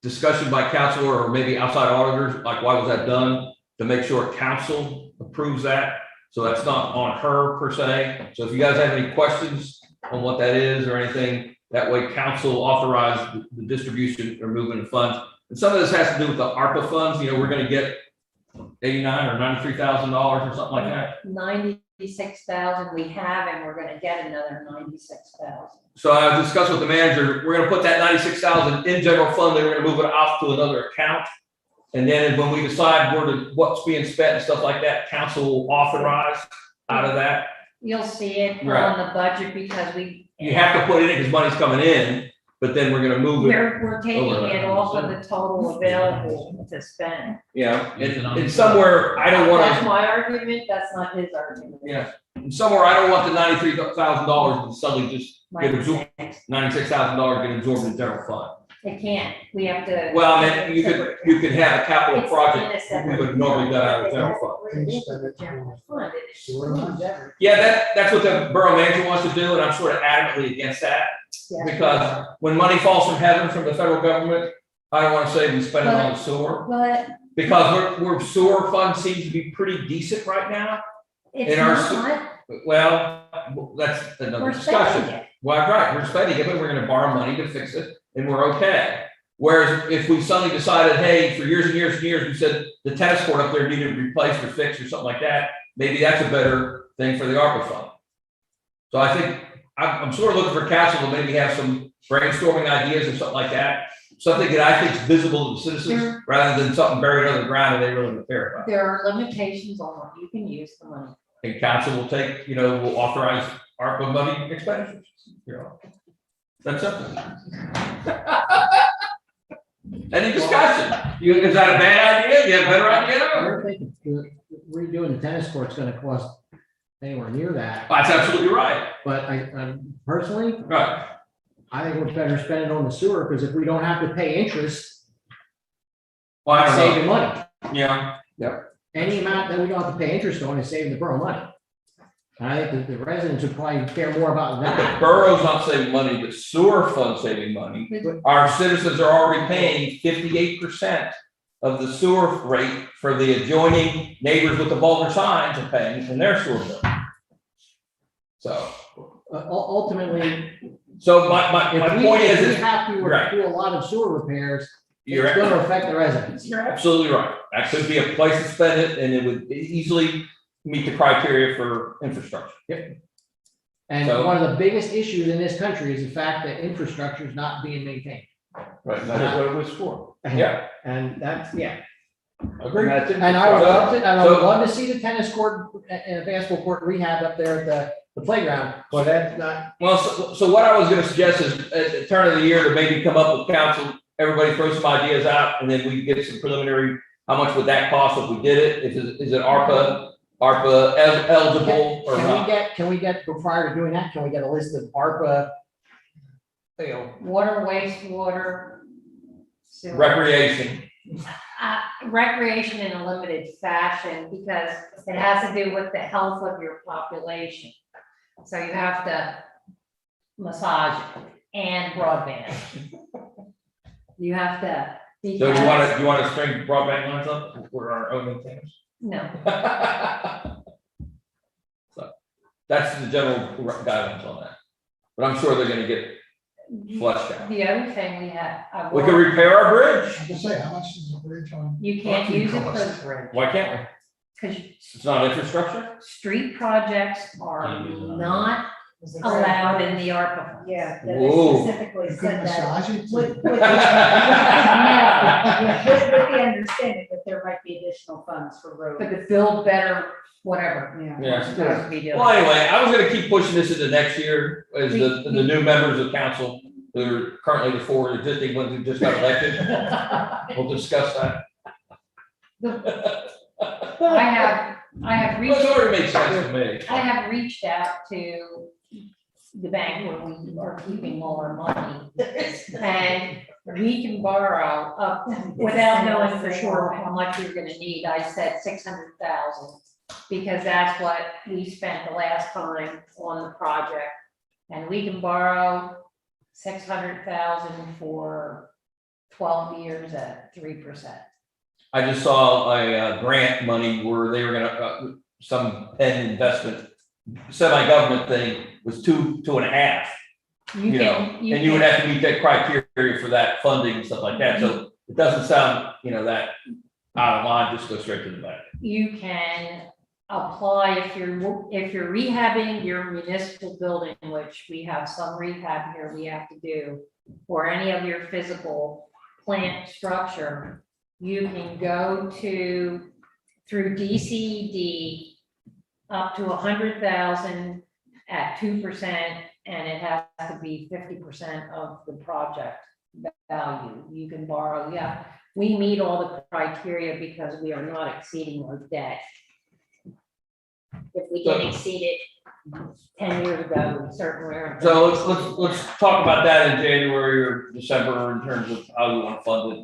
S2: discussion by council or maybe outside auditors, like why was that done, to make sure council approves that. So that's not on her per se. So if you guys have any questions on what that is or anything, that way council authorized the distribution or movement of funds. And some of this has to do with the ARPA funds. You know, we're going to get $89,000 or $93,000 or something like that.
S5: 96,000 we have, and we're gonna get another 96,000.
S2: So I discussed with the manager, we're going to put that 96,000 in general fund, then we're going to move it off to another account. And then when we decide what's being spent and stuff like that, council will authorize out of that.
S5: You'll see it
S2: Right.
S5: on the budget because
S2: You have to put it in because money's coming in, but then we're going to move it.
S5: we're taking it off of the total available to spend.
S2: Yeah, and somewhere, I don't want
S5: That's
S2: to,
S5: my argument, that's not his argument.
S2: yeah, and somewhere I don't want the $93,000 to suddenly just get absorbed,
S5: 96.
S2: $96,000 get absorbed in the general fund.
S5: It can't, we have to.
S2: Well, I mean, you could have a capital project, we would normally do out of the general fund. Yeah, that's what the borough manager wants to do, and I'm sort of adamantly against that. Because when money falls from heaven from the federal government, I don't want to say we spend it on the sewer.
S5: But
S2: Because we're sewer fund seems to be pretty decent right now.
S5: it's
S2: In our
S5: not,
S2: Well, that's another
S5: we're
S2: discussion.
S5: spending it.
S2: Well, right, we're spending it, but we're gonna borrow money to fix it, and we're okay. Whereas if we suddenly decided, hey, for years and years and years, we said the tennis court up there needed replaced or fixed or something like that, maybe that's a better thing for the ARPA fund. So I think, I'm sort of looking for council to maybe have some brainstorming ideas or something like that. Something that I think is visible to the citizens, rather than something buried under the ground and they really don't care about.
S5: There are limitations on what you can use the money.
S2: And council will take, will authorize ARPA money expenditures, That's simple. Any discussion? Is that a bad idea? You have a better
S1: I
S2: idea?
S1: don't think redoing the tennis court's gonna cost anywhere near that,
S2: That's absolutely right.
S1: but I personally,
S2: Right.
S1: I think we're better spend it on the sewer, because if we don't have to pay interest,
S2: Well, I
S1: it's
S2: don't know.
S1: saving money.
S2: Yeah.
S1: Any amount that we don't have to pay interest on is saving the borough money. And I think that the residents would probably care more about
S2: The
S1: that.
S2: borough's not saving money, the sewer fund's saving money. Our citizens are already paying 58% of the sewer rate for the adjoining neighbors with the vulgar signs are paying in their sewer bill. So,
S1: Ultimately,
S2: my
S1: if
S2: point
S1: we
S2: is,
S1: have to
S2: right.
S1: do a lot of sewer repairs,
S2: you're,
S1: it's gonna affect the residents.
S2: you're absolutely right. That could be a place to spend it, and it would easily meet the criteria for infrastructure.
S1: And
S2: So-
S1: one of the biggest issues in this country is the fact that infrastructure is not being maintained.
S6: Right, that's what it was for.
S2: Yeah.
S1: And that's, yeah.
S2: Agreed.
S6: That's it.
S1: And I would love to, and I would
S2: So-
S1: love to see the tennis court and the basketball court rehab up there at the playground, but that's not,
S2: Well, so what I was gonna suggest is at the turn of the year to maybe come up with council, everybody throw some ideas out, and then we get some preliminary, how much would that cost if we did it? Is it ARPA eligible or not?
S1: can we get, prior to doing that, can we get a list of ARPA?
S5: Water, wastewater, sewer.
S2: Recreation,
S5: Recreation in a limited fashion, because it has to do with the health of your population. So you have to massage it and broadband. You have to.
S2: so do you want to string broadband lines up for our own antennas?
S5: No,
S2: So, that's the general guidelines on that, but I'm sure they're gonna get flushed out.
S5: The other thing we had.
S2: We could repair our bridge.
S7: I can say, how much is the bridge on?
S5: You can't
S7: Bucky
S5: use it
S7: cost?
S5: for,
S2: Why can't we?
S5: because
S2: It's not infrastructure?
S5: street projects are
S4: Can't use it on
S5: not allowed in the ARPA. funds.
S3: Yeah, that
S2: Whoa.
S3: they specifically
S7: You couldn't
S3: said that.
S7: massage it?
S3: With, with, with the understanding that there might be additional funds for road.
S5: But to build better, whatever.
S3: Yeah.
S2: Yeah.
S5: we're supposed to be doing.
S2: Well, anyway, I was gonna keep pushing this into next year as the new members of council, who are currently the 4 existing ones who just got elected. We'll discuss that.
S5: I have reached.
S2: That's already makes sense to me.
S5: I have reached out to the bank where we are keeping all our money. And we can borrow up, without knowing for sure how much you're gonna need, I said 600,000. Because that's what we spent the last time on the project. And we can borrow 600,000 for 12 years at 3%.
S2: I just saw a grant money where they were gonna, some pen investment, semi-government thing was 2.5. You know, and you would have to meet that criteria for that funding and stuff like that, so it doesn't sound, that out of line, just go straight to the bank.
S5: You can apply if you're rehabbing your municipal building, which we have some rehab here we have to do, or any of your physical plant structure, you can go through DCED up to 100,000 at 2%, and it has to be 50% of the project value. You can borrow, we meet all the criteria because we are not exceeding our debt. If we didn't exceed it 10 years ago, we certainly aren't.
S2: So let's talk about that in January or December in terms of how we want to fund it,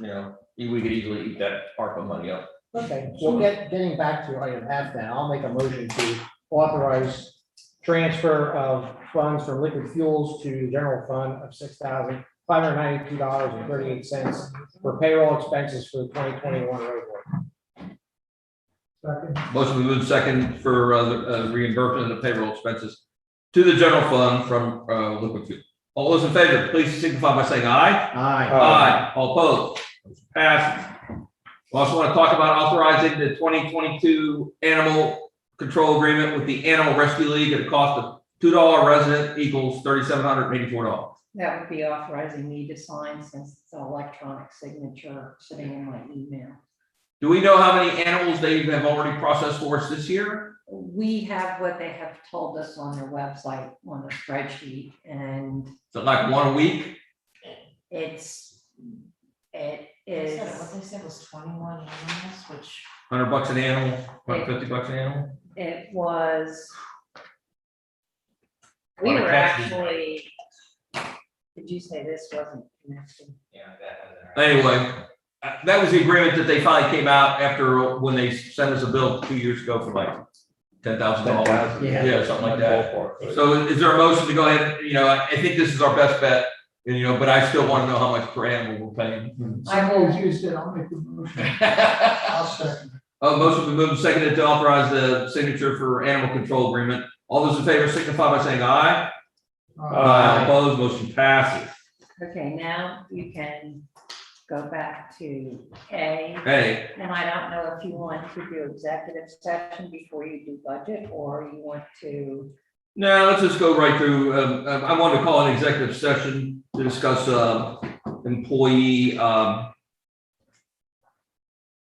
S2: and, we could easily eat that ARPA money up.
S1: Okay, well, getting back to item F then, I'll make a motion to authorize transfer of funds from liquid fuels to the general fund of $6,592.38 for payroll expenses for the 2021 road work.
S2: Motion we move second for the reimbursement of the payroll expenses to the general fund from liquid fuel. All those in favor, please signify by saying aye.
S1: Aye.
S2: Aye. All opposed. Motion passes. We also want to talk about authorizing the 2022 animal control agreement with the Animal Rescue League at a cost of $2 resident equals $3,784.
S5: That would be authorizing me to sign since it's an electronic signature sitting in my email.
S2: Do we know how many animals they have already processed for us this year?
S5: We have what they have told us on their website on the spreadsheet, and
S2: Is it like one a week?
S5: it
S9: They said, what
S5: is,
S9: they said was 21 animals, which
S2: $100 an animal, $150 an animal?
S5: it was. We
S2: Lot of
S5: were
S2: taxes.
S5: actually, did you say this wasn't connected?
S8: Yeah, that has
S2: Anyway, that was the agreement that they finally came out after when they sent us a bill 2 years ago for like $10,000.
S1: Yeah.
S2: Yeah, something like that. So is there a motion to go ahead, I think this is our best bet, but I still want to know how much per animal we're paying.
S5: I will-
S7: used it, I'll make the motion. I'll second.
S2: Motion we moved and seconded to authorize the signature for animal control agreement. All those in favor signify by saying aye. All opposed, motion passes.
S5: Okay, now you can go back to A.
S2: Hey,
S5: And I don't know if you want to do executive session before you do budget, or you want to.
S2: now let's just go right through. I wanted to call an executive session to discuss employee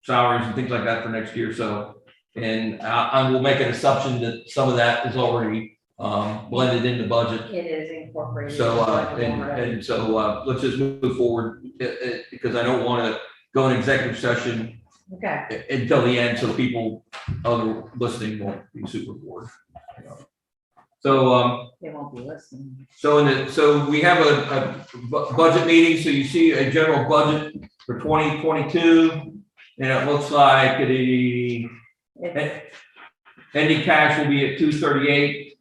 S2: salaries and things like that for next year. So, and I will make an assumption that some of that is already blended in the budget.
S5: It is incorporated.
S2: So,
S5: in the budget already.
S2: and so let's just move forward because I don't want to go in executive session
S5: Okay,
S2: until the end, so people other listening won't be super bored. So,
S5: they won't be listening.
S2: so we have a budget meeting, so you see a general budget for 2022. And it looks like
S5: It's-
S2: ending cash will be at 238.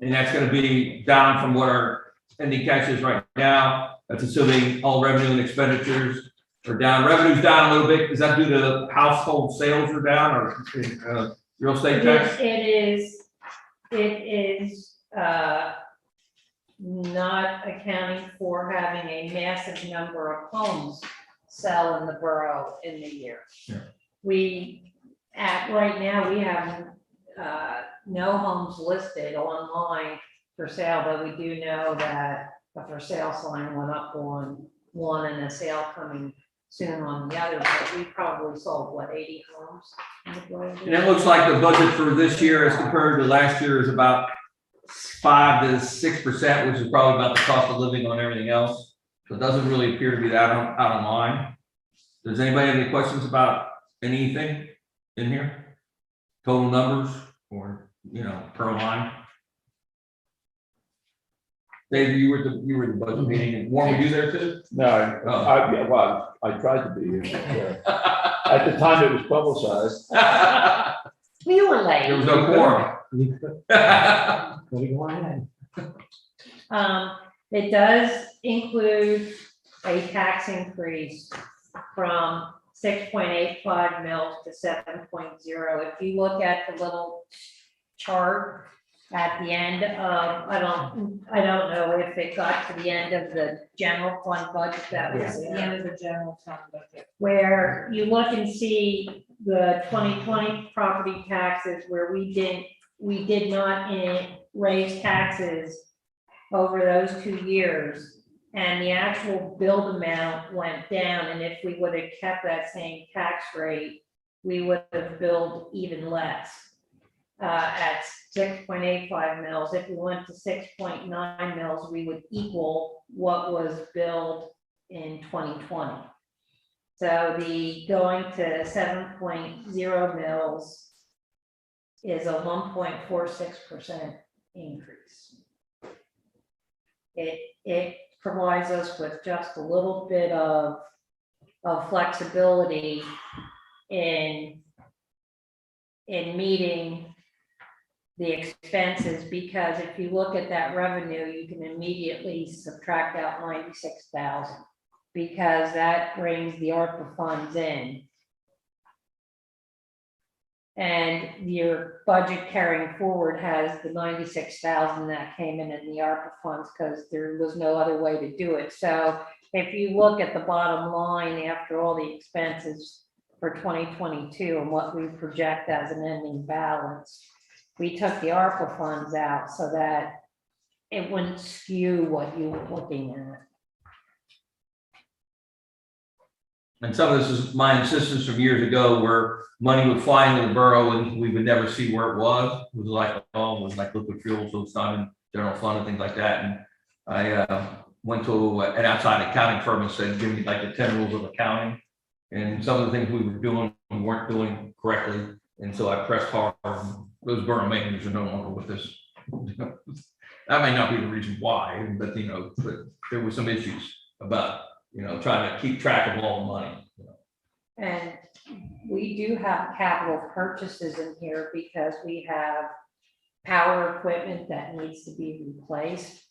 S2: And that's gonna be down from what our ending cash is right now. That's assuming all revenue and expenditures are down. Revenue's down a little bit. Is that due to household sales are down or real estate tax?
S5: It is, not accounting for having a massive number of homes sell in the borough in the year.
S2: Yeah.
S5: Right now, we have, no homes listed online for sale, but we do know that the for sale sign went up on one and a sale coming soon on the other, but we probably sold, what, 80 homes? in the borough?
S2: And it looks like the budget for this year as compared to last year is about 5 to 6%, which is probably about the cost of living on everything else. So it doesn't really appear to be that out of line. Does anybody have any questions about anything in here? Total numbers or, per line? Dave, you were the budget meeting, and Warren, were you there too?
S6: No, I tried to be here. But, at the time it was publicized.
S5: We were late.
S2: There was no quorum.
S1: What do you want to
S5: It does include a tax increase from 6.85 mils to 7.0. If you look at the little chart at the end of, I don't know if it got to the end of the general fund budget that was
S9: At the
S5: there,
S9: end of the general fund budget.
S5: where you look and see the 2020 property taxes where we did not raise taxes over those 2 years. And the actual billed amount went down, and if we would have kept that same tax rate, we would have billed even less. At 6.85 mils, if we went to 6.9 mils, we would equal what was billed in 2020. So the going to 7.0 mils is a 1.46% increase. It provides us with just a little bit of flexibility in meeting the expenses, because if you look at that revenue, you can immediately subtract out 96,000, because that brings the ARPA funds in. And your budget carrying forward has the 96,000 that came in the ARPA funds, because there was no other way to do it. So if you look at the bottom line after all the expenses for 2022 and what we project as an ending balance, we took the ARPA funds out so that it wouldn't skew what you were looking at.
S2: And some of this is my insistence from years ago, where money would fly into the borough and we would never see where it was. It was like, oh, it was like liquid fuel, so it's not in general fund and things like that. And I went to an outside accounting firm and said, give me like the 10 rules of accounting. And some of the things we were doing, we weren't doing correctly. And so I pressed hard. Those borough managers are no longer with us. That may not be the reason why, but but there were some issues about trying to keep track of all the money.
S5: And we do have capital purchases in here because we have power equipment that needs to be replaced.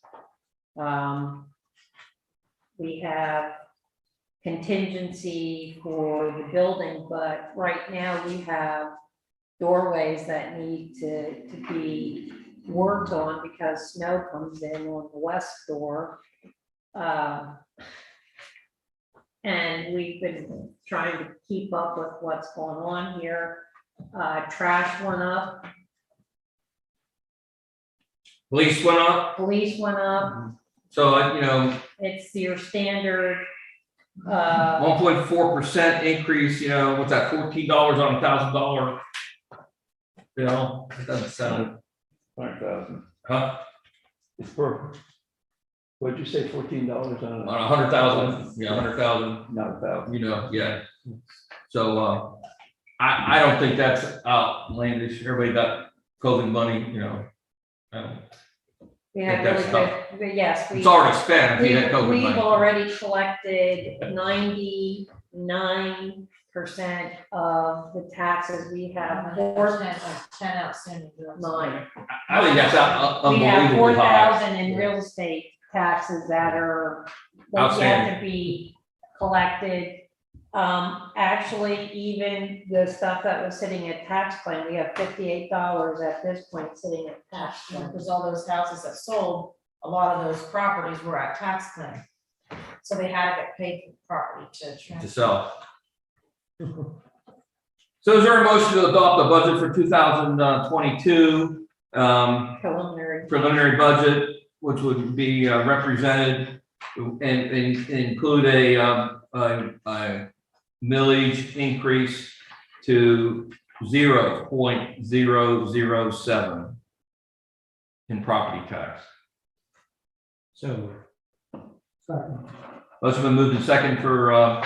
S5: We have contingency for the building, but right now we have doorways that need to be worked on because snow comes in on the west door. And we've been trying to keep up with what's going on here. Trash went up.
S2: Police went up.
S5: Police went up.
S2: So,
S5: It's your standard.
S2: 1.4% increase, what's that, $14 on $1,000 bill? It doesn't sound,
S6: 100,000.
S2: huh?
S6: It's for, what'd you say, $14 on
S2: On 100,000, 100,000,
S6: not 1,000.
S2: yeah. So, I don't think that's outlandish. Everybody got COVID money,
S5: We have
S2: That's
S5: really good, but yes,
S2: it's already spent if you had COVID
S5: we've
S2: money.
S5: already collected 99% of the taxes. We have
S9: 10 outstanding bills.
S5: 9.
S2: I think that's
S5: We have
S2: unbelievably high.
S5: 4,000 in real estate taxes that are, that have
S2: Outstanding.
S5: to be collected. Actually, even the stuff that was sitting at tax claim, we have $58 at this point sitting at tax claim.
S9: Because all those houses that sold a lot of those properties were at tax claim. So they had to get paid for the property to
S2: To
S9: transfer.
S2: sell. So is there a motion to adopt the budget for 2022, preliminary budget, which would be represented and include a millage increase to 0.007 in property tax?
S1: So.
S2: Motion been moved and second for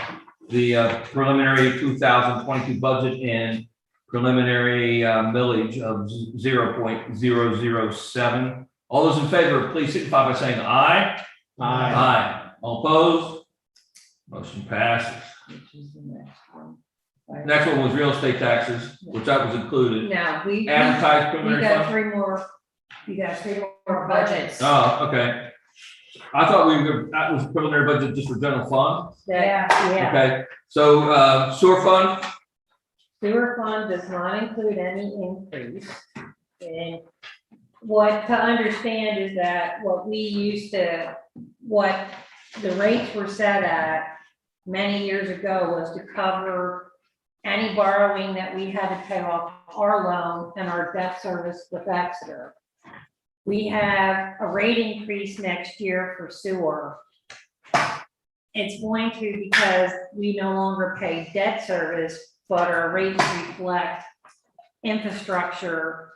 S2: the preliminary 2022 budget and preliminary millage of 0.007. All those in favor, please signify by saying aye. Aye. All opposed? Motion passes.
S5: Which is the next one.
S2: Next one was real estate taxes, which that was included.
S5: Now, we
S2: Advertised preliminary
S5: got
S2: fund.
S5: you got three more budgets.
S2: Oh, okay. I thought that was preliminary budget just for general fund.
S5: Yeah.
S2: Okay, so sewer fund,
S5: Sewer fund does not include any increase. And what to understand is that what the rates were set at many years ago was to cover any borrowing that we had to pay off our loan and our debt service with Exeter. We have a rate increase next year for sewer. It's going to, because we no longer pay debt service, but our rates reflect infrastructure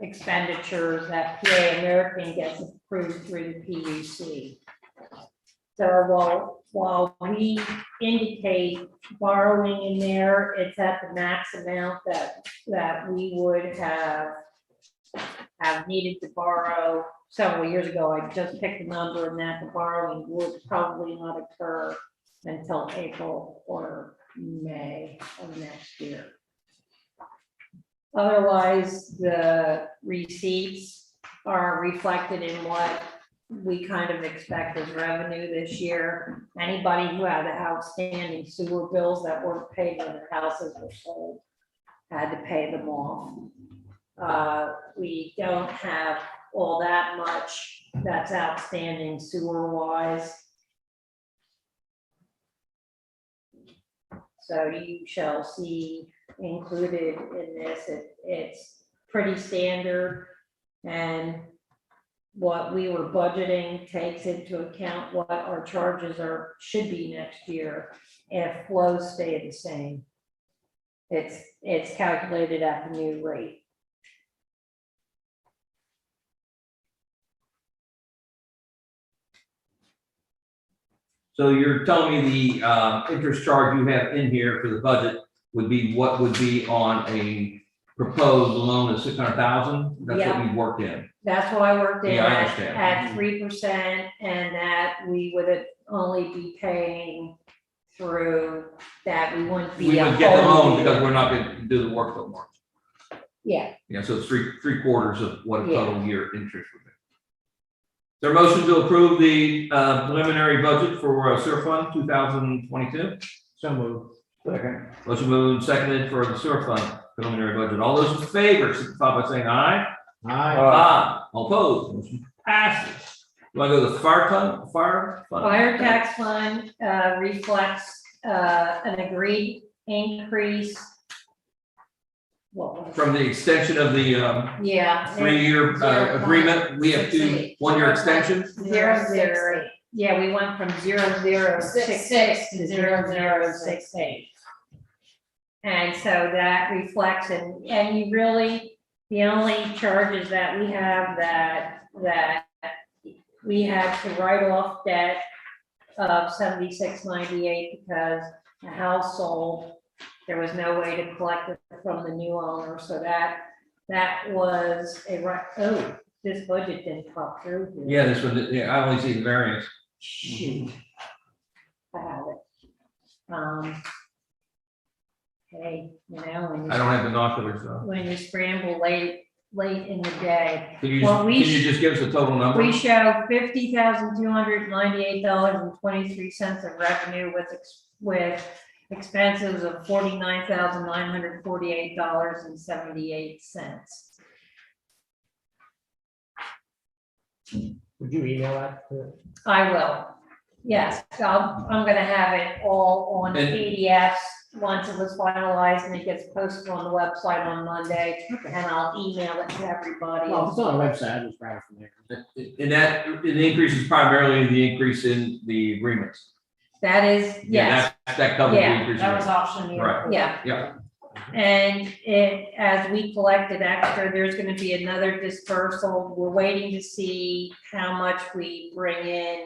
S5: expenditures that PA American gets approved through the PUC. So while we indicate borrowing in there, it's at the max amount that we would have needed to borrow several years ago. I just picked a number and that the borrowing would probably not occur until April or May of next year. Otherwise, the receipts are reflected in what we kind of expect as revenue this year. Anybody who had outstanding sewer bills that weren't paid when their houses were sold had to pay them off. We don't have all that much that's outstanding sewer wise. So you shall see included in this, it's pretty standard. And what we were budgeting takes into account what our charges should be next year if flows stay the same. It's calculated at the new rate.
S2: so you're telling me the interest charge you have in here for the budget would be what would be on a proposed loan of 600,000? That's what we worked in.
S5: That's what I worked in
S2: Yeah, I understand.
S5: at 3%, and that we would only be paying through that. We wouldn't be.
S2: We
S5: a
S2: would get the
S5: whole
S2: loan
S5: year.
S2: because we're not going to do the work till March.
S5: Yeah,
S2: Yeah, so it's three quarters of what a
S5: Yeah.
S2: total year interest would be. Is there a motion to approve the preliminary budget for sewer fund 2022?
S1: So moved.
S2: Second. Motion moved and seconded for the sewer fund preliminary budget. All those in favor, signify by saying aye.
S1: Aye.
S2: Aye. All opposed, motion passes. You want to go to the fire fund?
S5: fire tax fund reflects an agreed increase. What was it?
S2: From the extension of the
S5: Yeah.
S2: 3-year agreement, we have 2 1-year extensions.
S5: 0.008. Yeah, we went from 0.066 to 0.068. And so that reflects, and you really, the only charges that we have that we had to write off debt of $76.98 because the house sold. There was no way to collect it from the new owner, so that was this budget didn't pop through here.
S2: Yeah, this one, yeah, I only see the variance.
S5: Shoot. I have it. Hey,
S2: I don't have binoculars though.
S5: when you scramble late in the day,
S2: Can you,
S5: Well, we
S2: can you just give us a total number?
S5: we show $50,298.23 of revenue with expenses of $49,948.78.
S1: Would you email that to?
S5: I will. Yes, I'm gonna have it all on
S2: And-
S5: PDFs once it was finalized and it gets posted on the website on Monday. And I'll email it to everybody.
S1: Well, if it's on the website, I'll just grab it from there.
S2: And that, the increase is primarily the increase in the agreements.
S5: That is, yes,
S2: That covers the
S5: Yeah,
S2: increase.
S9: That was option.
S2: Right.
S5: yeah.
S2: Yeah.
S5: And it, as we collected extra, there's gonna be another dispersal. We're waiting to see how much we bring in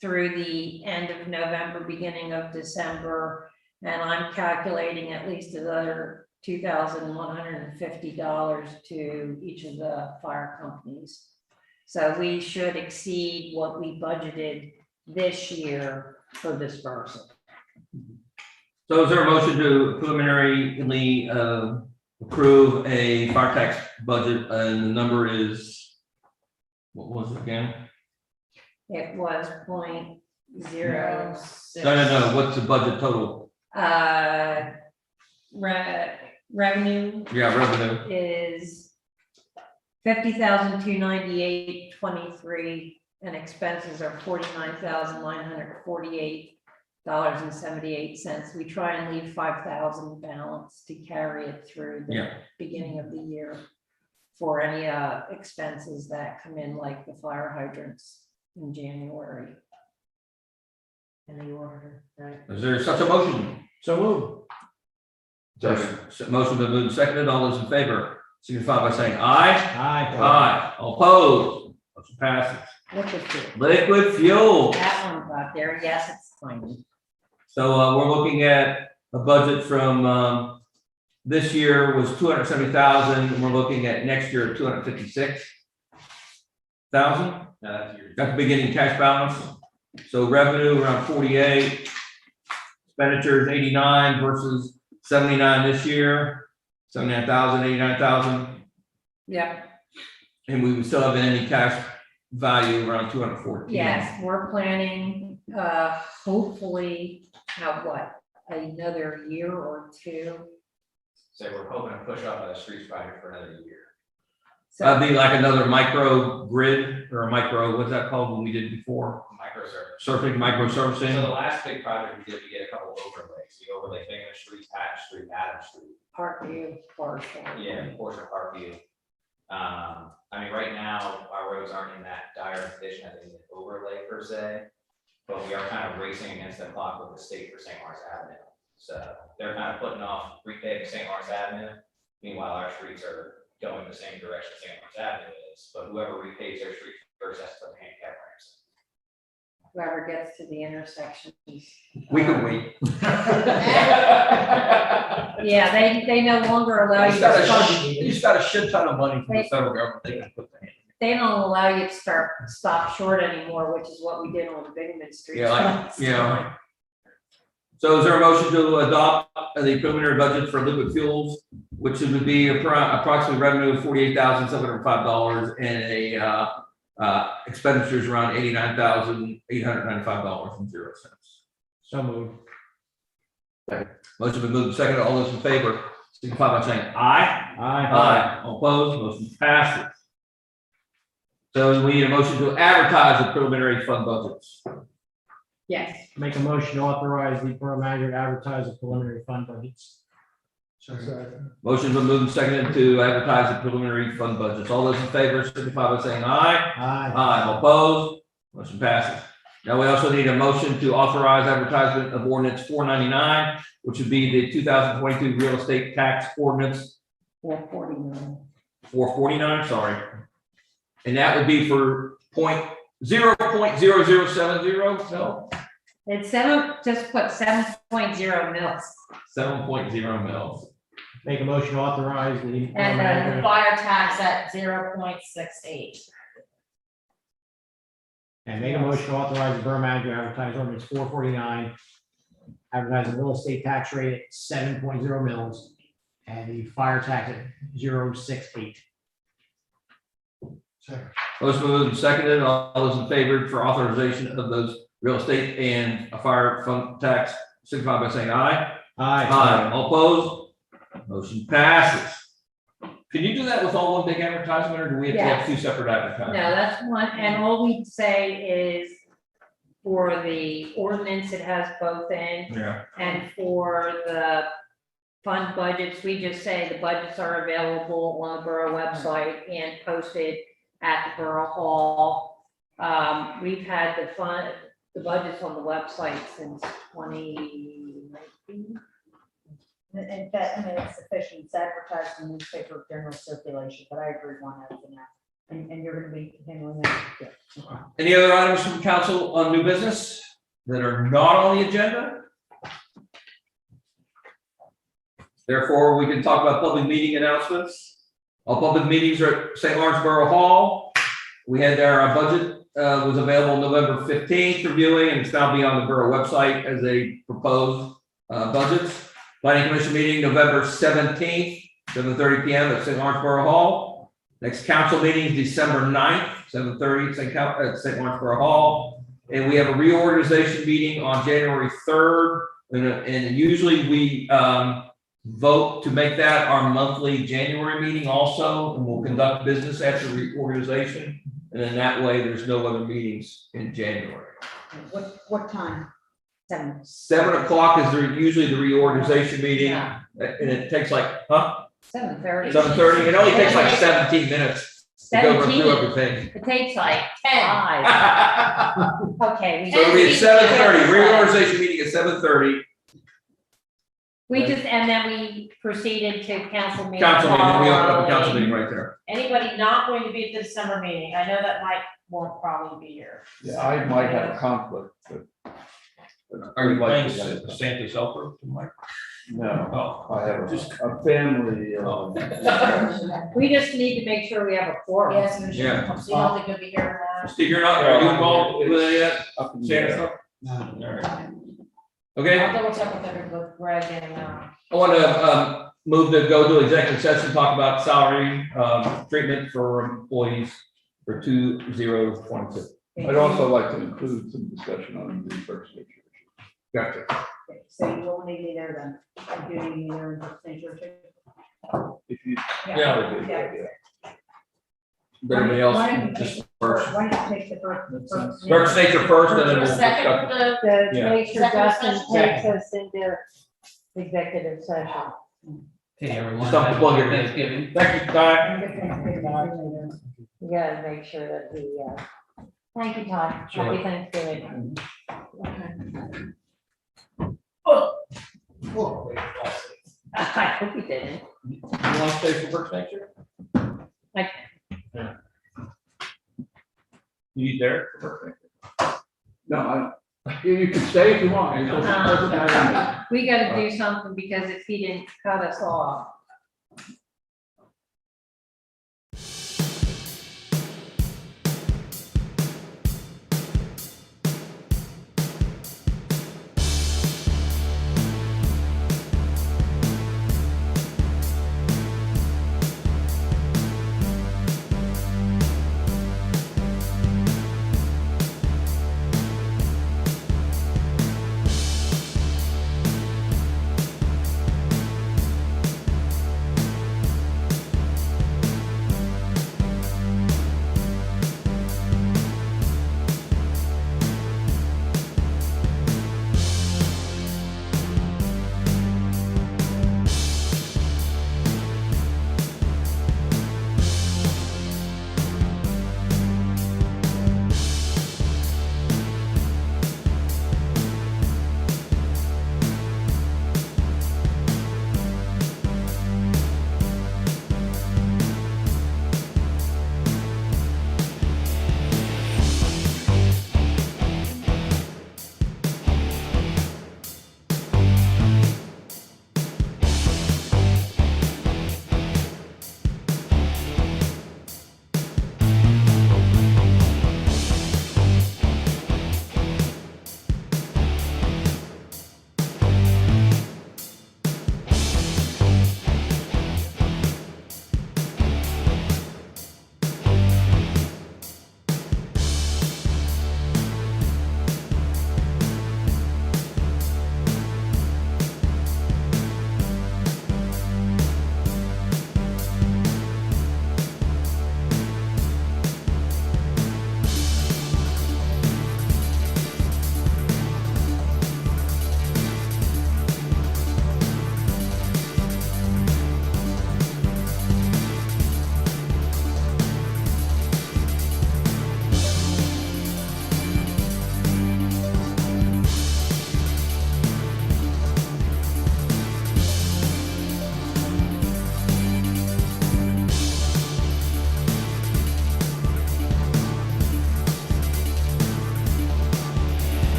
S5: through the end of November, beginning of December. And I'm calculating at least another $2,150 to each of the fire companies. So we should exceed what we budgeted this year for dispersal.
S2: So is there a motion to preliminarily approve a fire tax budget, and the number is, what was it again?
S5: It was 0.0.
S2: No, what's the budget total?
S5: Revenue
S2: Yeah, revenue.
S5: is 50,298.23, and expenses are $49,948.78. We try and leave 5,000 balance to carry it through the
S2: Yeah.
S5: beginning of the year for any expenses that come in, like the fire hydrants in January.
S3: In the order, right?
S2: Is there such a motion?
S1: So move.
S2: Motion been moved and seconded. All those in favor signify by saying aye.
S1: Aye.
S2: Aye. All opposed. Motion passes.
S5: Liquid fuel.
S2: Liquid fuel.
S5: That one got there, yes, it's tiny.
S2: So we're looking at a budget from this year was 270,000, and we're looking at next year at 256,000.
S8: No, that's your.
S2: That's the beginning cash balance. So revenue around 48, expenditures 89 versus 79 this year, 79,000, 89,000,
S5: Yep,
S2: and we would still have any cash value around 214.
S5: yes, we're planning, hopefully, have what, another year or two?
S8: So we're hoping to push off the streets project for another year.
S5: So,
S2: That'd be like another micro grid or a micro, what's that called when we did before?
S8: Microservice.
S2: Surfing, micro
S8: So the
S2: servicing.
S8: last big project we did, we did a couple overlays. We overlay Binghamton Street, Patton Street, Adams Street.
S5: Parkview, partial.
S8: Yeah, portion of Parkview. I mean, right now, our roads aren't in that dire condition, I think, an overlay per se. But we are kind of racing against the clock with the state for St. Lawrence Avenue. So they're kind of putting off repaving St. Lawrence Avenue. Meanwhile, our streets are going the same direction St. Lawrence Avenue is, but whoever repaves their street first has to put the handicap ramps in.
S5: Whoever gets to the intersections.
S2: We can wait.
S5: Yeah, they no longer allow you to stop,
S2: You just got a shit ton of money from the federal government. They can put the hand.
S5: they don't allow you to stop short anymore, which is what we did on Binghamton Street.
S2: Yeah, So is there a motion to adopt the preliminary budget for liquid fuels, which would be approximately revenue of $48,705 and a expenditures around $89,895.00.
S1: So move.
S2: Motion been moved and seconded. All those in favor signify by saying aye.
S1: Aye.
S2: All opposed, motion passes. So we need a motion to advertise the preliminary fund budgets.
S5: Yes,
S1: Make a motion to authorize the borough manager to advertise the preliminary fund budgets.
S2: Motion been moved and seconded to advertise the preliminary fund budgets. All those in favor signify by saying aye.
S1: Aye.
S2: Aye. All opposed, motion passes. Now we also need a motion to authorize advertisement of ordinance 499, which would be the 2022 real estate tax ordinance
S5: 449.
S2: 449, sorry. And that would be for 0.0070, no,
S5: It's just put 7.0 mils.
S2: 7.0 mils.
S1: Make a motion to authorize the borough
S5: And,
S1: manager.
S9: Fire tax at 0.68.
S1: And make a motion to authorize the borough manager to advertise ordinance 449. Advertise the real estate tax rate at 7.0 mils and the fire tax at 0.68.
S2: Motion moved and seconded. All those in favor for authorization of those real estate and a fire fund tax, signify by saying aye. Aye. All opposed? Motion passes. Can you do that with all one big advertisement, or do we have to have two separate
S5: No,
S2: advertisements?
S5: that's one, and all we'd say is for the ordinance, it has both in,
S2: Yeah,
S5: and for the fund budgets, we just say the budgets are available on the borough website and posted at the borough hall. We've had the budgets on the website since 2019.
S3: And that, I mean, it's sufficient, it's advertised in newspaper general circulation, but I agree one has enough. And you're gonna be handling that? Yeah.
S2: any other items from council on new business that are not on the agenda? Therefore, we can talk about public meeting announcements. All public meetings are at St. Lawrence Borough Hall. We had our budget was available November 15th reviewing, and it's now be on the borough website as a proposed budgets. Planning Commission meeting November 17th, 7:30 PM at St. Lawrence Borough Hall. Next council meeting is December 9th, 7:30 at St. Lawrence Borough Hall. And we have a reorganization meeting on January 3rd. And usually we vote to make that our monthly January meeting also, and we'll conduct business after reorganization. And then that way, there's no other meetings in January.
S3: What time?
S2: 7 o'clock is usually the reorganization meeting,
S5: Yeah,
S2: and it takes like,
S5: 7:30.
S2: 7:30, it only takes like 17 minutes to go through
S5: 17.
S2: everything.
S5: It takes like
S9: 10.
S5: 5. Okay.
S2: So it'll be at 7:30, reorganization meeting at 7:30,
S5: We just, and then we proceeded to council meeting.
S2: council meeting, then we open up a council meeting right there.
S9: Anybody not going to be at the December meeting? I know that Mike won't probably be here.
S6: Yeah, I might have a conflict, but.
S2: Are you playing
S6: Like to-
S2: Santa's helper, Mike?
S6: No,
S2: Oh,
S6: I have a family,
S5: We just need to make sure we have a quorum.
S9: Yes, we should.
S2: Yeah.
S9: So you don't think you'll be here tomorrow?
S2: Steve, you're not, are you involved with any of that?
S6: up in the
S2: Santa
S6: air.
S2: stuff?
S7: No.
S2: All right. Okay.
S9: I'll double check with everybody, with Greg and,
S2: I want to move to go to executive session, talk about salary treatment for employees for 2022.
S6: I'd also like to include some discussion on the Berks issue.
S2: Gotcha.
S3: Okay, so you will need me there then. I do need me there in the signature too.
S6: If you.
S2: Yeah.
S6: That would be a good idea.
S2: Everybody
S3: Why don't
S2: else,
S3: you
S2: just
S3: take-
S2: first.
S3: Why don't you take the first?
S2: Berks nature first, and then we'll
S9: for second
S2: discuss.
S9: for the,
S5: To
S2: Yeah.
S5: make sure
S9: Executive
S5: Justin
S9: session?
S5: takes us into executive session.
S4: Hey, everyone.
S2: Just have to plug it in.
S4: Thanksgiving.
S2: Thank you, Ty.
S5: We gotta make sure that we, thank you, Todd.
S4: Sure.
S5: Happy Thanksgiving. I hope you didn't.
S2: You want to stay for Berks nature?
S5: Like-
S2: Yeah. You eat there for Berks nature?
S6: No, you can stay if you want. It doesn't matter to me.
S5: We gotta do something because if he didn't cut us off,